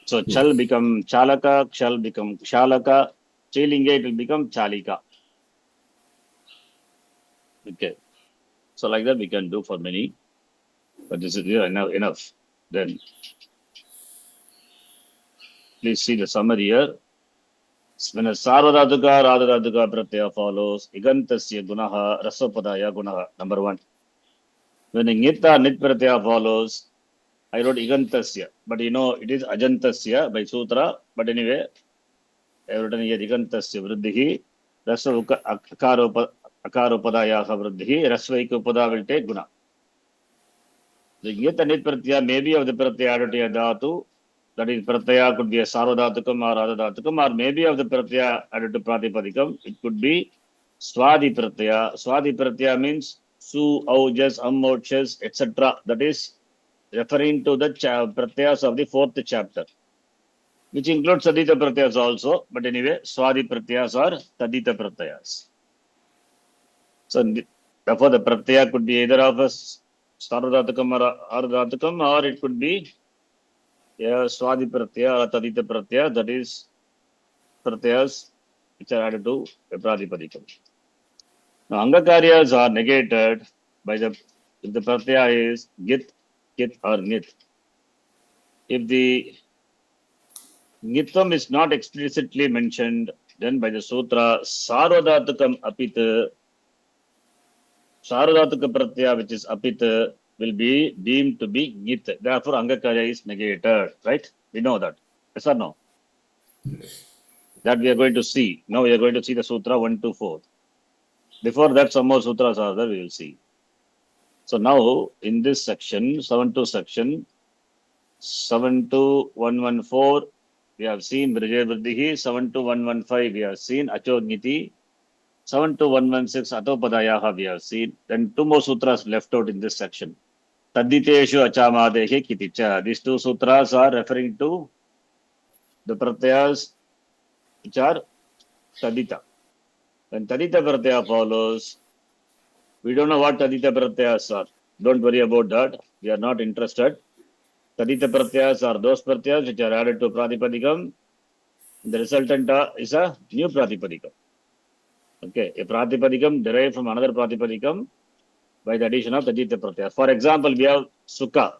So chal become chalaka, kshal become kshalaka, chailinga it will become chalika. Okay. So like that we can do for many, but this is enough. Then please see the summary here. When a sarvadhatuka, radhadhatuka pratyaya follows, igantasya gunaha, rasapadaya gunaha, number one. When a nita nit pratyaya follows, I wrote igantasya, but you know it is ajantasya by sutra, but anyway, I wrote here igantasya vriddhihi, rasa akaropadayaha vriddhihi, rasvaika upada will take guna. The nit and nit pratyaya may be of the pratyaya added to a dhatu, that is pratyaya could be a sarvadhatukam or adhadhatukam, or maybe of the pratyaya added to pratipadikam, it could be swadi pratyaya. Swadi pratyaya means su, aujas, amochas, etc. That is referring to the pratyas of the fourth chapter, which includes tadita pratyas also, but anyway, swadi pratyas or tadita pratyas. So therefore the pratyaya could be either of us sarvadhatukam or ardhatukam, or it could be swadi pratyaya or tadita pratyaya, that is pratyas which are added to pratipadikam. Now angakaryas are negated by the if the pratyaya is git, kit or nit. If the nitam is not explicitly mentioned, then by the sutra sarvadhatukam apit, sarvadhatuka pratyaya which is apit will be deemed to be nit. Therefore angakarya is negated, right? We know that. Yes or no? That we are going to see. Now we are going to see the Sutra 1 to 4. Before that, some more sutras are there, we will see. So now, in this section, 7 to section, 7 to 114, we have seen Vrijay Vriddhihi, 7 to 115, we have seen Achodniti, 7 to 116, Atopadayaha, we have seen. Then two more sutras left out in this section. Taditeshu Achamadehe Kiticha. These two sutras are referring to the pratyas which are Tadita. When Tadita pratyaya follows, we don't know what Tadita pratyas are. Don't worry about that. We are not interested. Tadita pratyas are those pratyas which are added to Pratipadikam. The resultant is a new Pratipadikam. Okay, a Pratipadikam derived from another Pratipadikam by the addition of Tadita pratyas. For example, we have Sukha.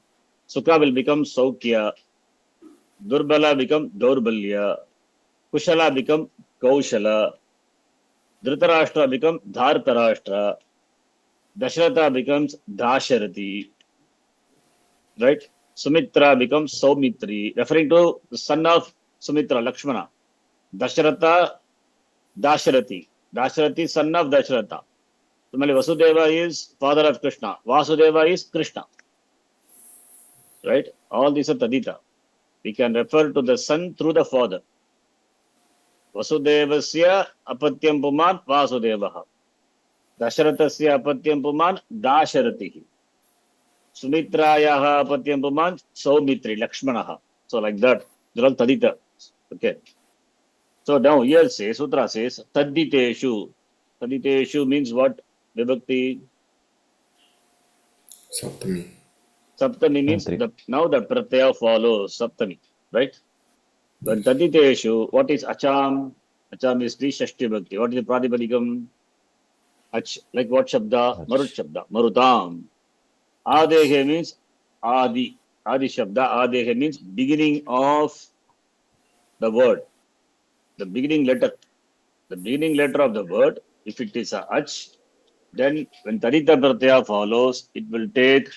Sukha will become Saukya. Durbala become Daurbalya. Kushala become Kaushala. Dhritarashtra become Dhartarashtra. Dasharatha becomes Dasharati. Right? Sumitra becomes Saumitri, referring to the son of Sumitra, Lakshmana. Dasharatha, Dasharati. Dasharati, son of Dasharatha. Similarly, Vasudeva is father of Krishna. Vasudeva is Krishna. Right? All these are Tadita. We can refer to the son through the father. Vasudevasya apatyam puman Vasudevaha. Dasharathasya apatyam puman Dasharatihi. Sumitrayaha apatyam puman Saumitri, Lakshmanaha. So like that, they're all Tadita. Okay. So now here says, Sutra says, Taditeshu. Taditeshu means what? Vibhakti. Saptami. Saptami means now the pratyaya follows Saptami. Right? When Taditeshu, what is Acham? Acham is the Shashti Bhakti. What is the Pratipadikam? Ach, like what Shabda? Marut Shabda. Marutam. Adehe means Adi. Adi Shabda. Adehe means beginning of the word. The beginning letter. The beginning letter of the word, if it is a ach, then when Tadita Pratyaya follows, it will take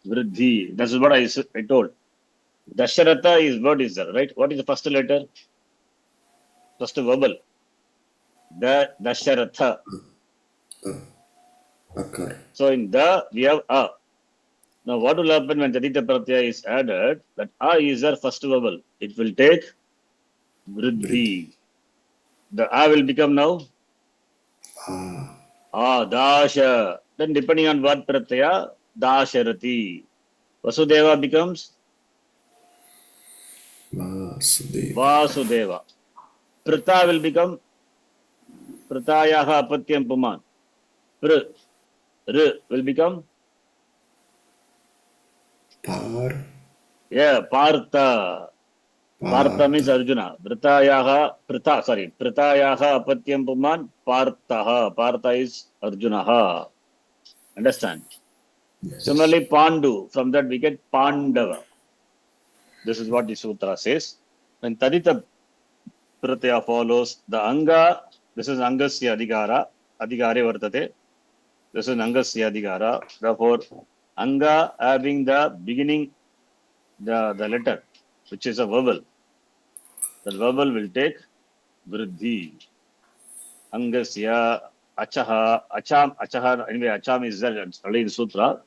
Vriddhi. That's what I told. Dasharatha is what is there, right? What is the first letter? First vowel. The Dasharatha. Akar. So in the, we have A. Now what will happen when Tadita Pratyaya is added? That A is our first vowel. It will take Vriddhi. The A will become now Dasha. Then depending on what Pratyaya, Dasharati. Vasudeva becomes Vasudeva. Vasudeva. Prita will become Pritayaha Apatyam Puman. R will become Par. Partha. Partha means Arjuna. Pritayaha Apatyam Puman. Partha. Partha is Arjunaha. Understand? Yes. Similarly, Pandu. From that we get Pandava. This is what the sutra says. When Tadita Pratyaya follows the Anga, this is Angasya Adhigara, Adhigare Vartate. This is Angasya Adhigara. Therefore, Anga having the beginning, the letter, which is a vowel. The vowel will take Vriddhi. Angasya, Achaha, Acham, anyway, Acham is there already in Sutra.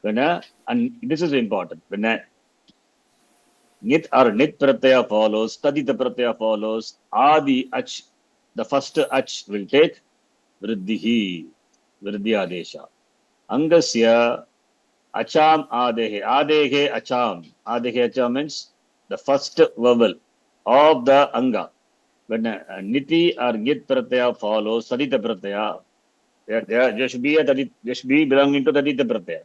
And this is important. When Nit or Nit Pratyaya follows, Tadita Pratyaya follows, Adi Ach, the first Ach will take Vriddhihi, Vriddhi Adesha. Angasya Acham Adehe, Adehe Acham. Adehe Acham means the first vowel of the Anga. When Niti or Nit Pratyaya follows, Tadita Pratyaya, there should be there should be belonging to Tadita Pratyaya.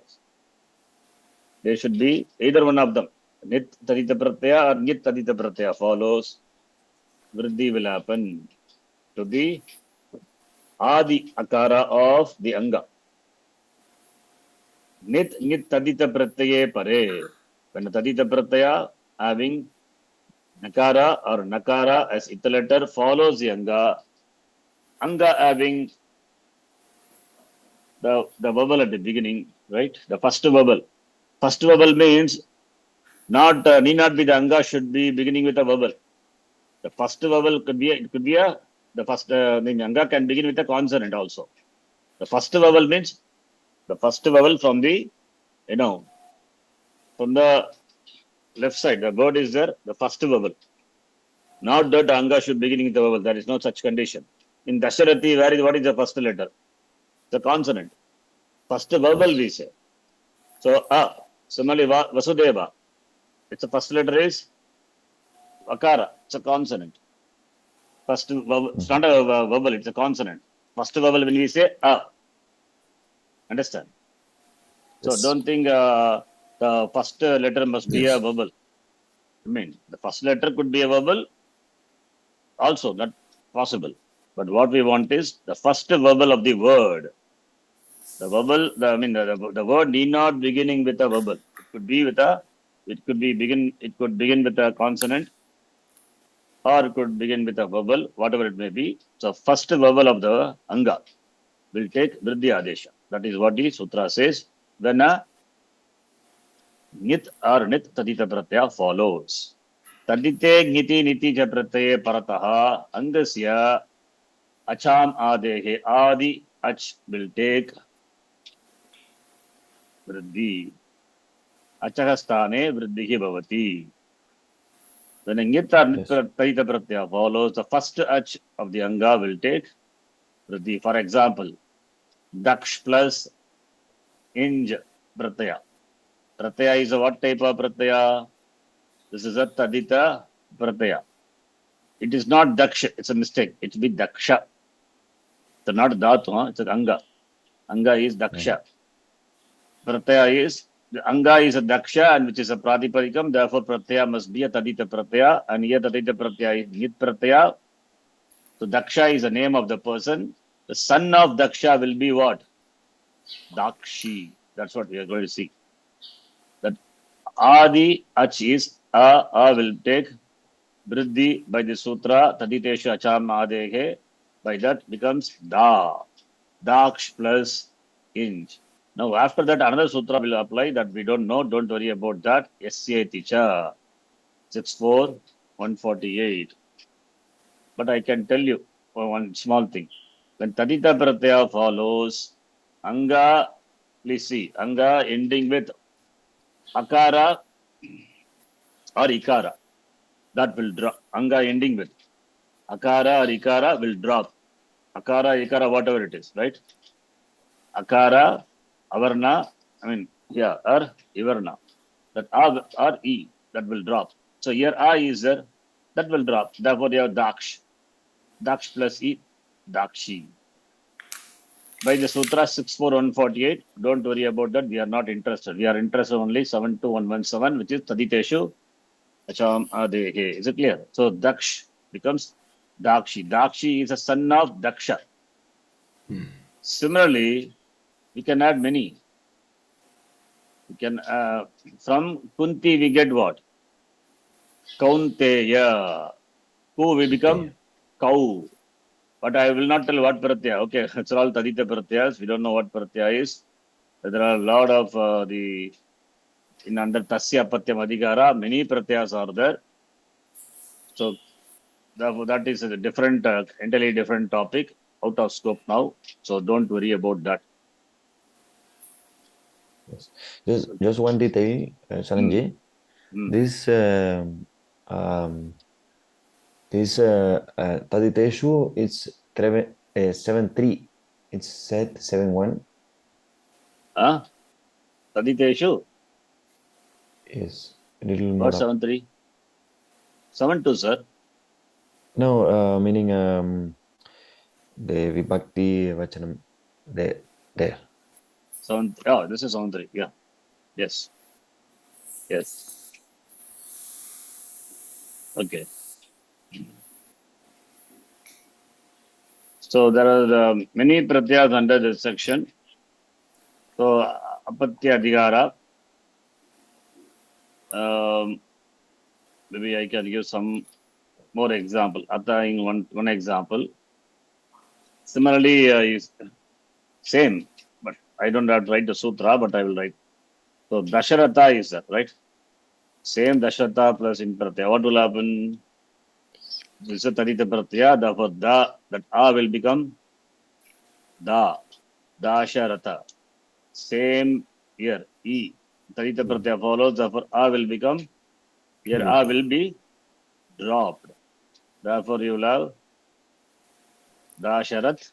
There should be either one of them. Nit Tadita Pratyaya or Nit Tadita Pratyaya follows, Vriddhi will happen to the Adi Akara of the Anga. Nit Tadita Pratyaye Pare. When Tadita Pratyaya having Nakara or Nakara as its letter follows the Anga, Anga having the vowel at the beginning, right? The first vowel. First vowel means need not be the Anga should be beginning with a vowel. The first vowel the first the anga can begin with a consonant also. The first vowel means the first vowel from the, from the left side. The word is there, the first vowel. Not that anga should begin with the vowel. There is no such condition. In Dasharati, what is the first letter? The consonant. First vowel we say. So similarly Vasudeva. Its the first letter is Akara. It's a consonant. First vowel, it's not a vowel, it's a consonant. First vowel when we say Understand? So Yes. don't think the first letter must be a vowel. I mean, the first letter could be a vowel also, not possible. But what we want is the first vowel of the word. The vowel, the word need not beginning with a vowel. It could begin with a consonant, or it could begin with a vowel, whatever it may be. So first vowel of the anga will take vriddhi adesha. That is what the sutra says. When a nit or nit tadita pratyaya follows. Tadite niti niti cha pratyaye parataha angasya acham adehe adi ach will take vriddhi. Achaha sthane vriddhi bhavati. When a nit or nit tadita pratyaya follows, the first ach of the anga will take vriddhi. For example, daksh plus inj pratyaya. Pratyaya is a what type of pratyaya? This is a tadita pratyaya. It is not daksha. It's a mistake. It should be daksha. It's not dhatu. It's an anga. Anga is daksha. Pratyaya is the anga is a daksha and which is a pratipadikam. Therefore, pratyaya must be a tadita pratyaya. And here tadita pratyaya is nit pratyaya. So daksha is the name of the person. The son of daksha will be what? Dakshi. That's what we are going to see. That adi ach is a will take vriddhi by the sutra taditeshu acham adehe. By that becomes da. Daksh plus inch. Now after that another sutra will apply that we don't know. Don't worry about that. SCA teacher 64148. But I can tell you one small thing. When tadita pratyaya follows anga, please see anga ending with akara or ikara. That will drop. Anga ending with akara or ikara will drop. Akara, ikara, whatever it is, right? Akara, avarna, or ivarna. That a or e, that will drop. So here a is there, that will drop. Therefore, you have daksh. Daksh plus e, dakshi. By the sutra 64148, don't worry about that. We are not interested. We are interested only 72117, which is taditeshu acham adehe. Is it clear? So daksh becomes dakshi. Dakshi is a son of daksha. Similarly, we can add many. We can from Kunti we get what? Kaunteya. Ku we become Kau. But I will not tell what pratyaya. Okay, it's all tadita pratyayas. We don't know what pratyaya is. There are a lot of under tasya patyam adhikara, many pratyayas are there. So that is a different, entirely different topic, out of scope now. So don't worry about that. Yes. Just one detail, Sananji. This Taditeshu it's 7-3. It's set 7-1. Taditeshu? Yes. A little more. What 7-3? 7-2, sir. No, meaning the Vibhakti Vachanam there. 7. Oh, this is 7-3. Yeah. Yes. Yes. Okay. So there are many pratyas under this section. So apatya adhikara. Maybe I can give some more example. Attaying one example. Similarly, is same, but I don't have to write the sutra, but I will write. So Dasharatha is that, right? Same Dasharatha plus in pratyaya. What will happen? This is a Tadita Pratyaya, therefore that A will become Da, Dasharata. Same here, E. Tadita Pratyaya follows, therefore A will become, here A will be dropped. Therefore you will have Dasharat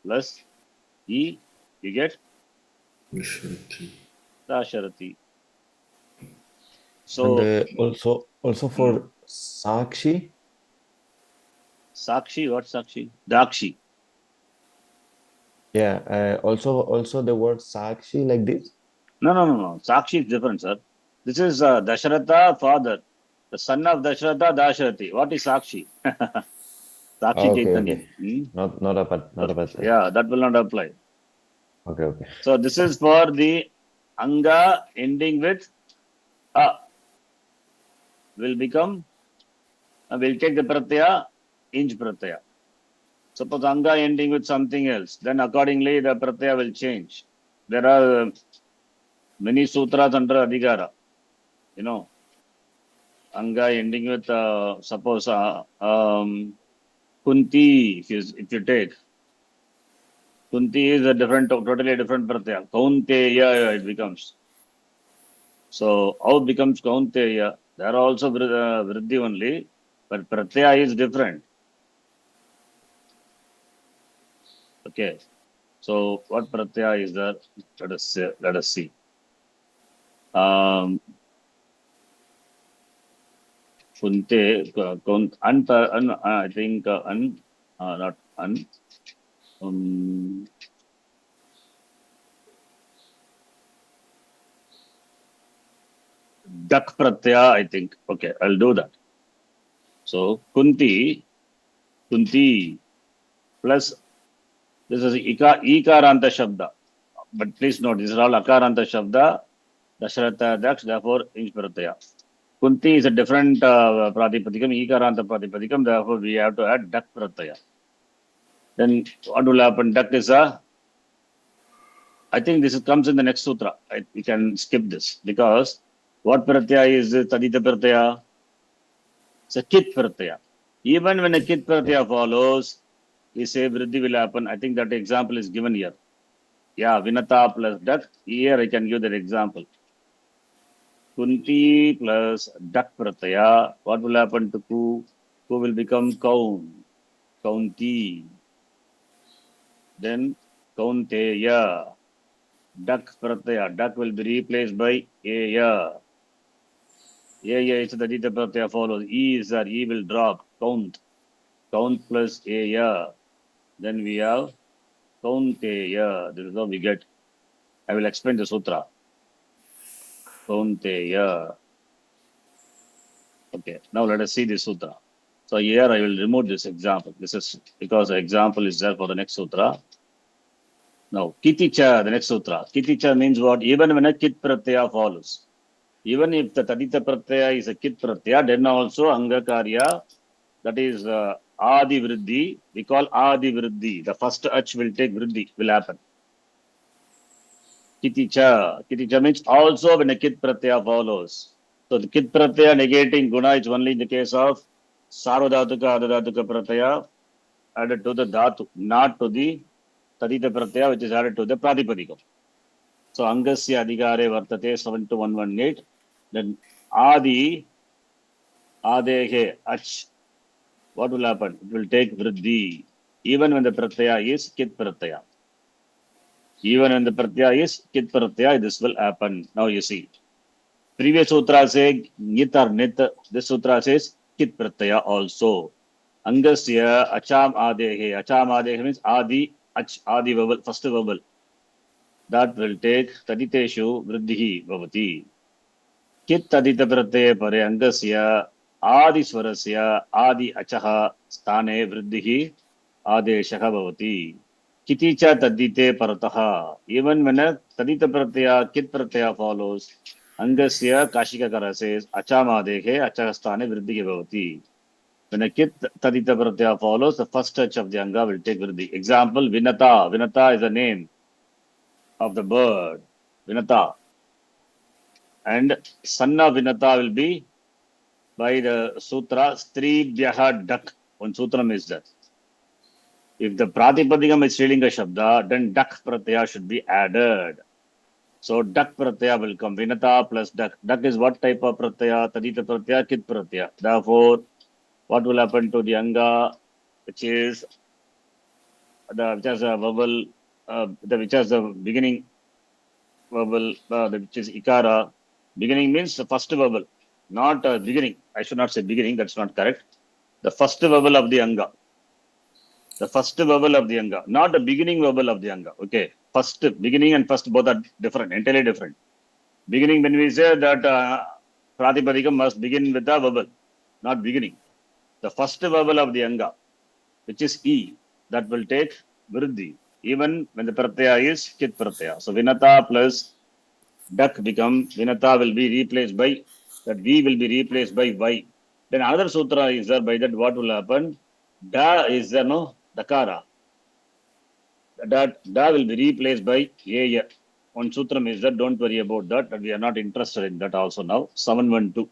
plus E, you get Dasharati. Dasharati. And So, also for Sakshi. Sakshi, what Sakshi? Dakshi. Yeah, also the word Sakshi like this. No. Sakshi is different, sir. This is Dasharatha father, the son of Dasharatha, Dasharati. What is Sakshi? Sakshi Okay, Chaitanya. okay. Not about that. Yeah, that will not apply. Okay, okay. So this is for the Anga ending with A. Will become, will take the Pratyaya, Inj Pratyaya. Suppose Anga ending with something else, then accordingly the Pratyaya will change. There are many sutras under Adhikara. You know, Anga ending with suppose Kunti, if you take Kunti is a different, totally different pratyaya. Kaunteya it becomes. So how it becomes Kaunteya? There are also vriddhi only, but pratyaya is different. Okay. So what pratyaya is there? Let us see. Kunte, I think not an. Dak pratyaya, I think. Okay, I'll do that. So Kunti plus this is Ikaranta Shabda. But please note, this is all Akaranta Shabda, Dasharatha Daksh, therefore Inch Pratyaya. Kunti is a different Pratipadikam, Ikaranta Pratipadikam, therefore we have to add Dak Pratyaya. Then what will happen? Dak is I think this comes in the next sutra. We can skip this because what Pratyaya is Tadita Pratyaya? It's a Kit Pratyaya. Even when a Kit Pratyaya follows, we say Vriddhi will happen. I think that example is given here. Yeah, Vinata plus Dak. Here I can give that example. Kunti plus Dak Pratyaya. What will happen to Ku? Ku will become Kaun. Kaunti. Then Kaunteya. Dak Pratyaya. Dak will be replaced by Eya. Eya is the Dita Pratyaya follows. E is that E will drop. Count. Count plus Eya. Then we have Kaunteya. This is how we get. I will explain the sutra. Kaunteya. Okay, now let us see the sutra. So here I will remove this example. This is because the example is there for the next sutra. Now, Kiticha, the next sutra. Kiticha means what? Even when a Kit Pratyaya follows. Even if the Tadita Pratyaya is a Kit Pratyaya, then also Angakarya, that is Adi Vriddhi, we call Adi Vriddhi. The first Ach will take Vriddhi, will happen. Kiticha. Kiticha means also when a Kit Pratyaya follows. So the Kit Pratyaya negating Guna is only in the case of Sarvadhatuka, Adadhatuka Pratyaya added to the Dhatu, not to the Tadita Pratyaya which is added to the Pratipadikam. So Angasya Adhikare Vartate 72118. Then Adi, Adehe, Ach. What will happen? It will take Vriddhi. Even when the Pratyaya is Kit Pratyaya. Even when the Pratyaya is Kit Pratyaya, this will happen. Now you see. Previous sutra says Nit or Nit. This sutra says Kit Pratyaya also. Angasya Acham Adehe. Acham Adehe means Adi, Ach, Adi vowel, first vowel. That will take Taditeshu Vriddhi Bhavati. Kit Tadita Pratyaya Pare Angasya Adi Swarasya Adi Achaha Stane Vriddhi Adeshaha Bhavati. Kiticha Tadite Parataha. Even when a Tadita Pratyaya, Kit Pratyaya follows, Angasya Kashika Kara says Achamadehe Achastane Vriddhi Bhavati. When a Kit Tadita Pratyaya follows, the first touch of the Anga will take Vriddhi. Example Vinata. Vinata is the name of the bird. Vinata. And Sanna Vinata will be by the Sutra Stribhyaha Dak. one sutram is that if the Pratipadikam is Srilinga Shabda, then dak pratyaya should be added. So dak pratyaya will come. Vinata plus dak. Dak is what type of pratyaya? Tadita pratyaya, kit pratyaya. Therefore, what will happen to the anga, which is which has a vowel, which has the beginning vowel, which is ikara. Beginning means the first vowel, not beginning. I should not say beginning. That's not correct. The first vowel of the anga. The first vowel of the anga, not the beginning vowel of the anga. Okay, first beginning and first both are different, entirely different. Beginning, when we say that Pratipadikam must begin with a vowel, not beginning. The first vowel of the anga, which is E, that will take vriddhi, even when the pratyaya is kit pratyaya. So Vinata plus dak become, Vinata will be replaced by, that V will be replaced by Y. Then another sutra is there, by that what will happen? Da is there, no? Dakara. That da will be replaced by a. One sutram is that, don't worry about that, we are not interested in that also now. 712.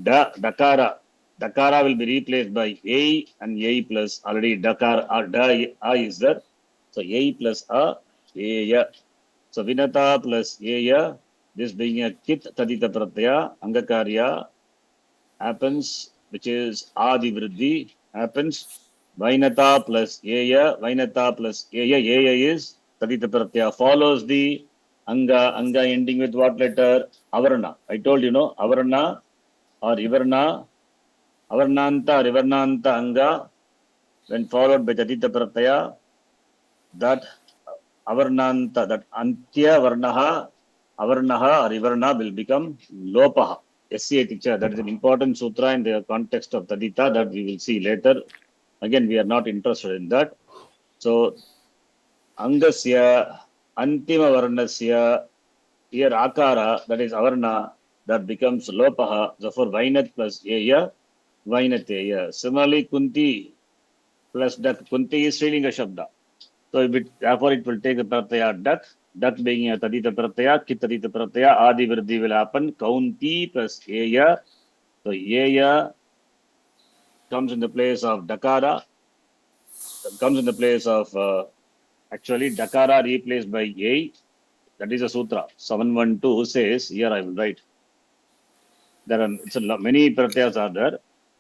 Dakara will be replaced by a and a plus already dakar da is there. So a plus a. So Vinata plus a, this being a kit tadita pratyaya, angakarya happens, which is adi vriddhi happens. Vainata plus Aya, Vainata plus Aya is Tadita Pratyaya, follows the Anga ending with what letter? Avarna. I told you, no, Avarna or Ivarna, Avarnanta or Ivarnanta Anga, when followed by Tadita Pratyaya, that Avarnanta, that Antya Varnaha, Avarnaha or Ivarna will become Lopaha. SCA teacher, that is an important sutra in the context of Tadita that we will see later. Again, we are not interested in that. So, Angasya, Antima Varnasya, here Akara, that is Avarna, that becomes Lopaha. Therefore, Vainat plus Eya, Vainateya. Similarly, Kunti plus Dak. Kunti is Srilinga Shabda. So, therefore, it will take the Pratyaya Dak. Dak being a Tadita Pratyaya, Kit Tadita Pratyaya, Adi Vriddhi will happen. Kaunti plus Eya. So, Eya comes in the place of Dakara. Comes in the place of actually Dakara replaced by A. That is a sutra. 712 says, here I will write. There are many pratyas are there.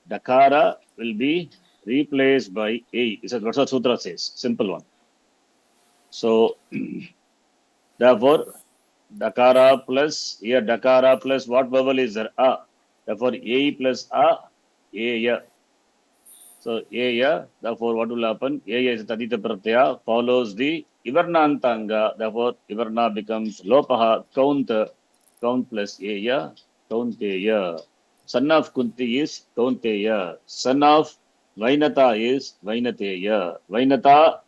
Dakara will be replaced by A. This is what the sutra says. Simple one. So therefore, Dakara plus here Dakara plus what vowel is there? A. Therefore, A plus A. So, therefore, what will happen? A is Tadita Pratyaya, follows the Ivarnantanga, therefore, Ivarna becomes Lopaha, count plus A, Kaunteya. Son of Kunti is Kaunteya. Son of Vainata is Vainateya. Vainata,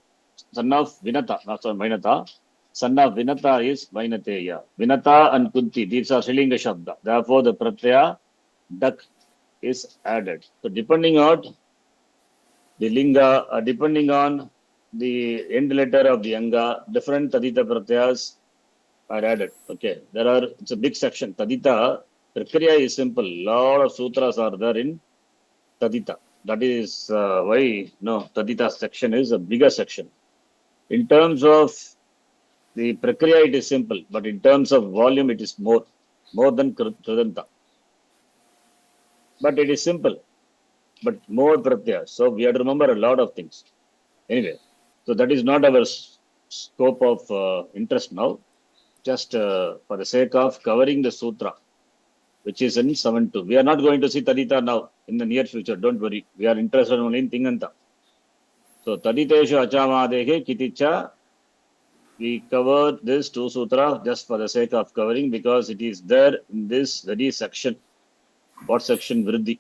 son of Vinata, not son Vainata. Son of Vinata is Vainateya. Vinata and Kunti, these are Srilinga Shabda. Therefore, the Pratyaya, Dak is added. So, depending on the linga, depending on the end letter of the anga, different tadita pratyas are added. Okay, it's a big section. Tadita, Prakriya is simple. Lot of sutras are there in Tadita. That is why, Tadita section is a bigger section. In terms of the Prakriya, it is simple, but in terms of volume, it is more than Kridanta. But it is simple, but more pratyas. So we have to remember a lot of things. Anyway, so that is not our scope of interest now. Just for the sake of covering the sutra, which is in 7.2. We are not going to see Tadita now in the near future. Don't worry. We are interested only in Tinganta. So Taditeshu Achamadehe Kiticha. We covered this two sutra just for the sake of covering because it is there in this very section. What section? Vriddhi.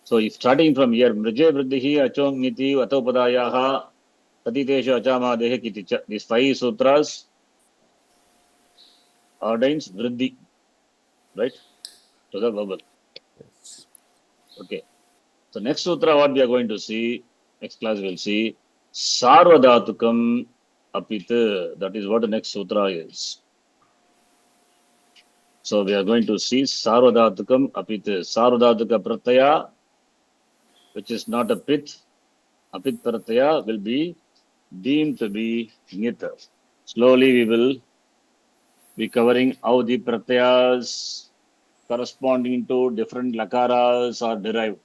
So if starting from here, Mrije Vriddhihi Achong Niti Atopadayaha Taditeshu Achamadehe Kiticha. These 5 sutras ordains Vriddhi, right? To the verbal. Okay. So next sutra, what we are going to see, next class we will see, Sarvadhatukam Apit. That is what the next sutra is. So we are going to see Sarvadhatukam Apit. Sarvadhatuka Pratyaya which is not a pit, apit pratyaya will be deemed to be nit. Slowly we will be covering how the pratyas corresponding to different lakaras are derived.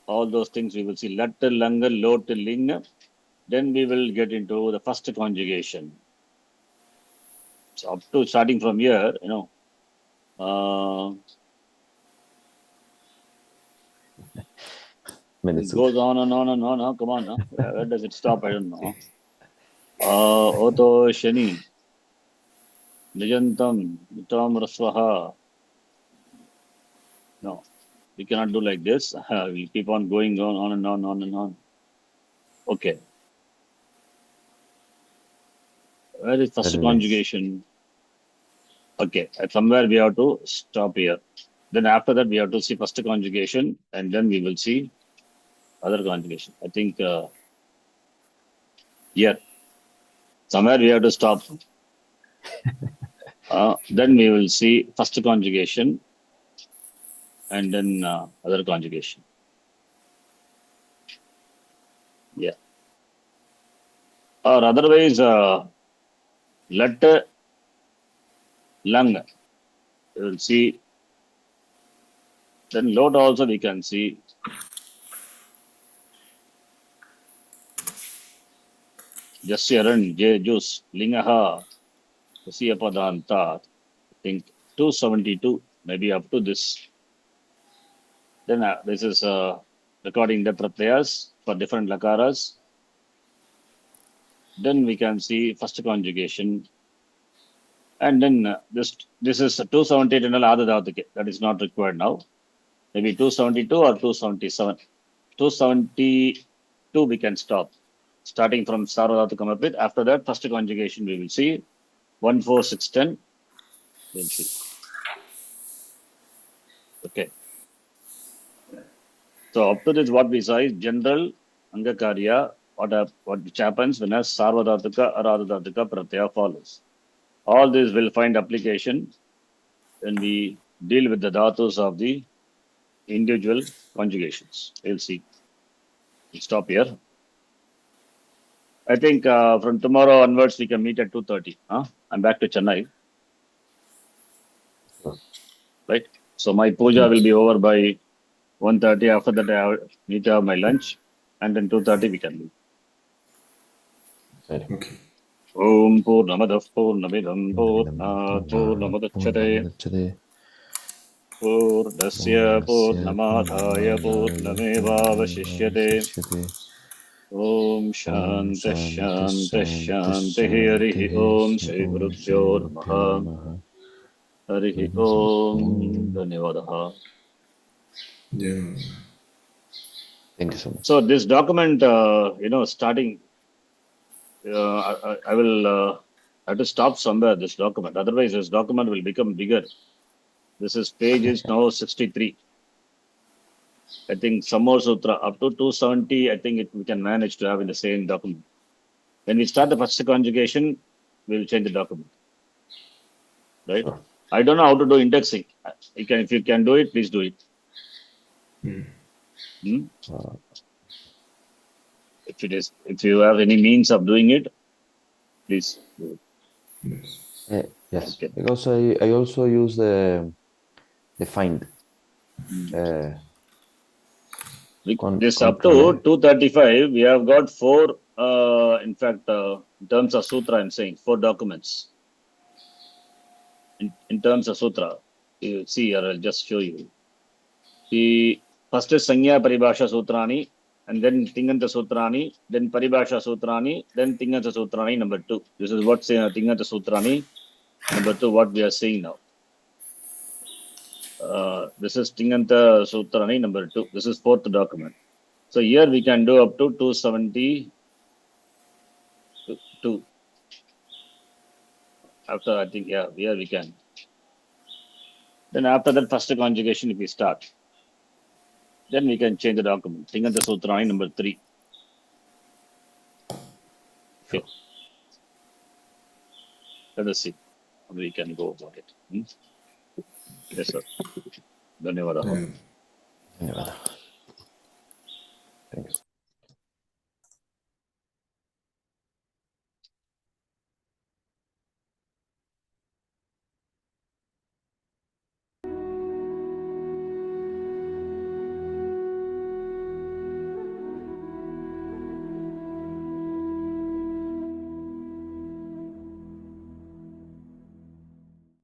All those things we will see. Lat, lang, lot, ling. Then we will get into the first conjugation. So up to starting from here, it goes on and on and on. Come on, now. Where does it stop? I don't know. Oto Shani, Nijantam, Nitam Raswaha. No, we cannot do like this. We'll keep on going on and on and on. Okay. Where is first Very nice. conjugation? Okay, somewhere we have to stop here. Then after that, we have to see first conjugation, and then we will see other conjugation. I think here, somewhere we have to stop. Then we will see first conjugation, and then other conjugation. Yeah. Or otherwise, let lung. We will see. Then lot also we can see. Jasyaran, juice, lingaha, Siyapadanta. I think 272, maybe up to this. Then this is recording the pratyas for different lakaras. Then we can see first conjugation. And then this is 278 and Adadhatike. That is not required now. Maybe 272 or 277. 272 we can stop. Starting from Sarvadhatu Kamapit. After that, first conjugation we will see 1, 4, 6, 10. We'll see. Okay. So up to this, what we saw is general Angakarya, which happens when a Sarvadhatuka or Adadhatuka Pratyaya follows. All this will find application when we deal with the dhatus of the individual conjugations. We'll see. We'll stop here. I think from tomorrow onwards, we can meet at 2:30. I'm back to Chennai. Right? So my puja will be over by 1:30. After that, I need to have my lunch. And then 2:30, we can leave. Okay. Om Purnamadah Purnamidam Purnat Purnamudachyate Purnasya Purnamadhaya Purnamevavashishyate Om Shantih Shantih Shantih Harihi Om Shri Gurubhyo Namaha Harihi Om Dhanyavadaha. Yeah. Thank you so much. So this document, starting, I will have to stop somewhere this document. Otherwise, this document will become bigger. This is page is now 63. I think some more sutra up to 270. I think we can manage to have in the same document. When we start the first conjugation, we'll change the document. Right? Sure. I don't know how to do indexing. If you can do it, please do it. If you have any means of doing it, please do it. Yes, Okay. because I also use the find. This up to 235, we have got 4, in fact, in terms of sutra, I'm saying 4 documents. In terms of sutra, you see here, I'll just show you. The first is Sanya Paribhasha Sutrani, and then Tinganta Sutrani, then Paribhasha Sutrani, then Tinganta Sutrani, number 2. This is what Tinganta Sutrani, number 2, what we are seeing now. This is Tinganta Sutrani, number 2. This is 4th document. So here we can do up to 272. After, I think, here we can. Then after that, first conjugation, if we start, then we can change the document. Tinganta Sutrani, number 3. Okay. Let us see. We can go about it. Yes, sir. Dhanyavadaha. Dhanyavadaha. Thanks.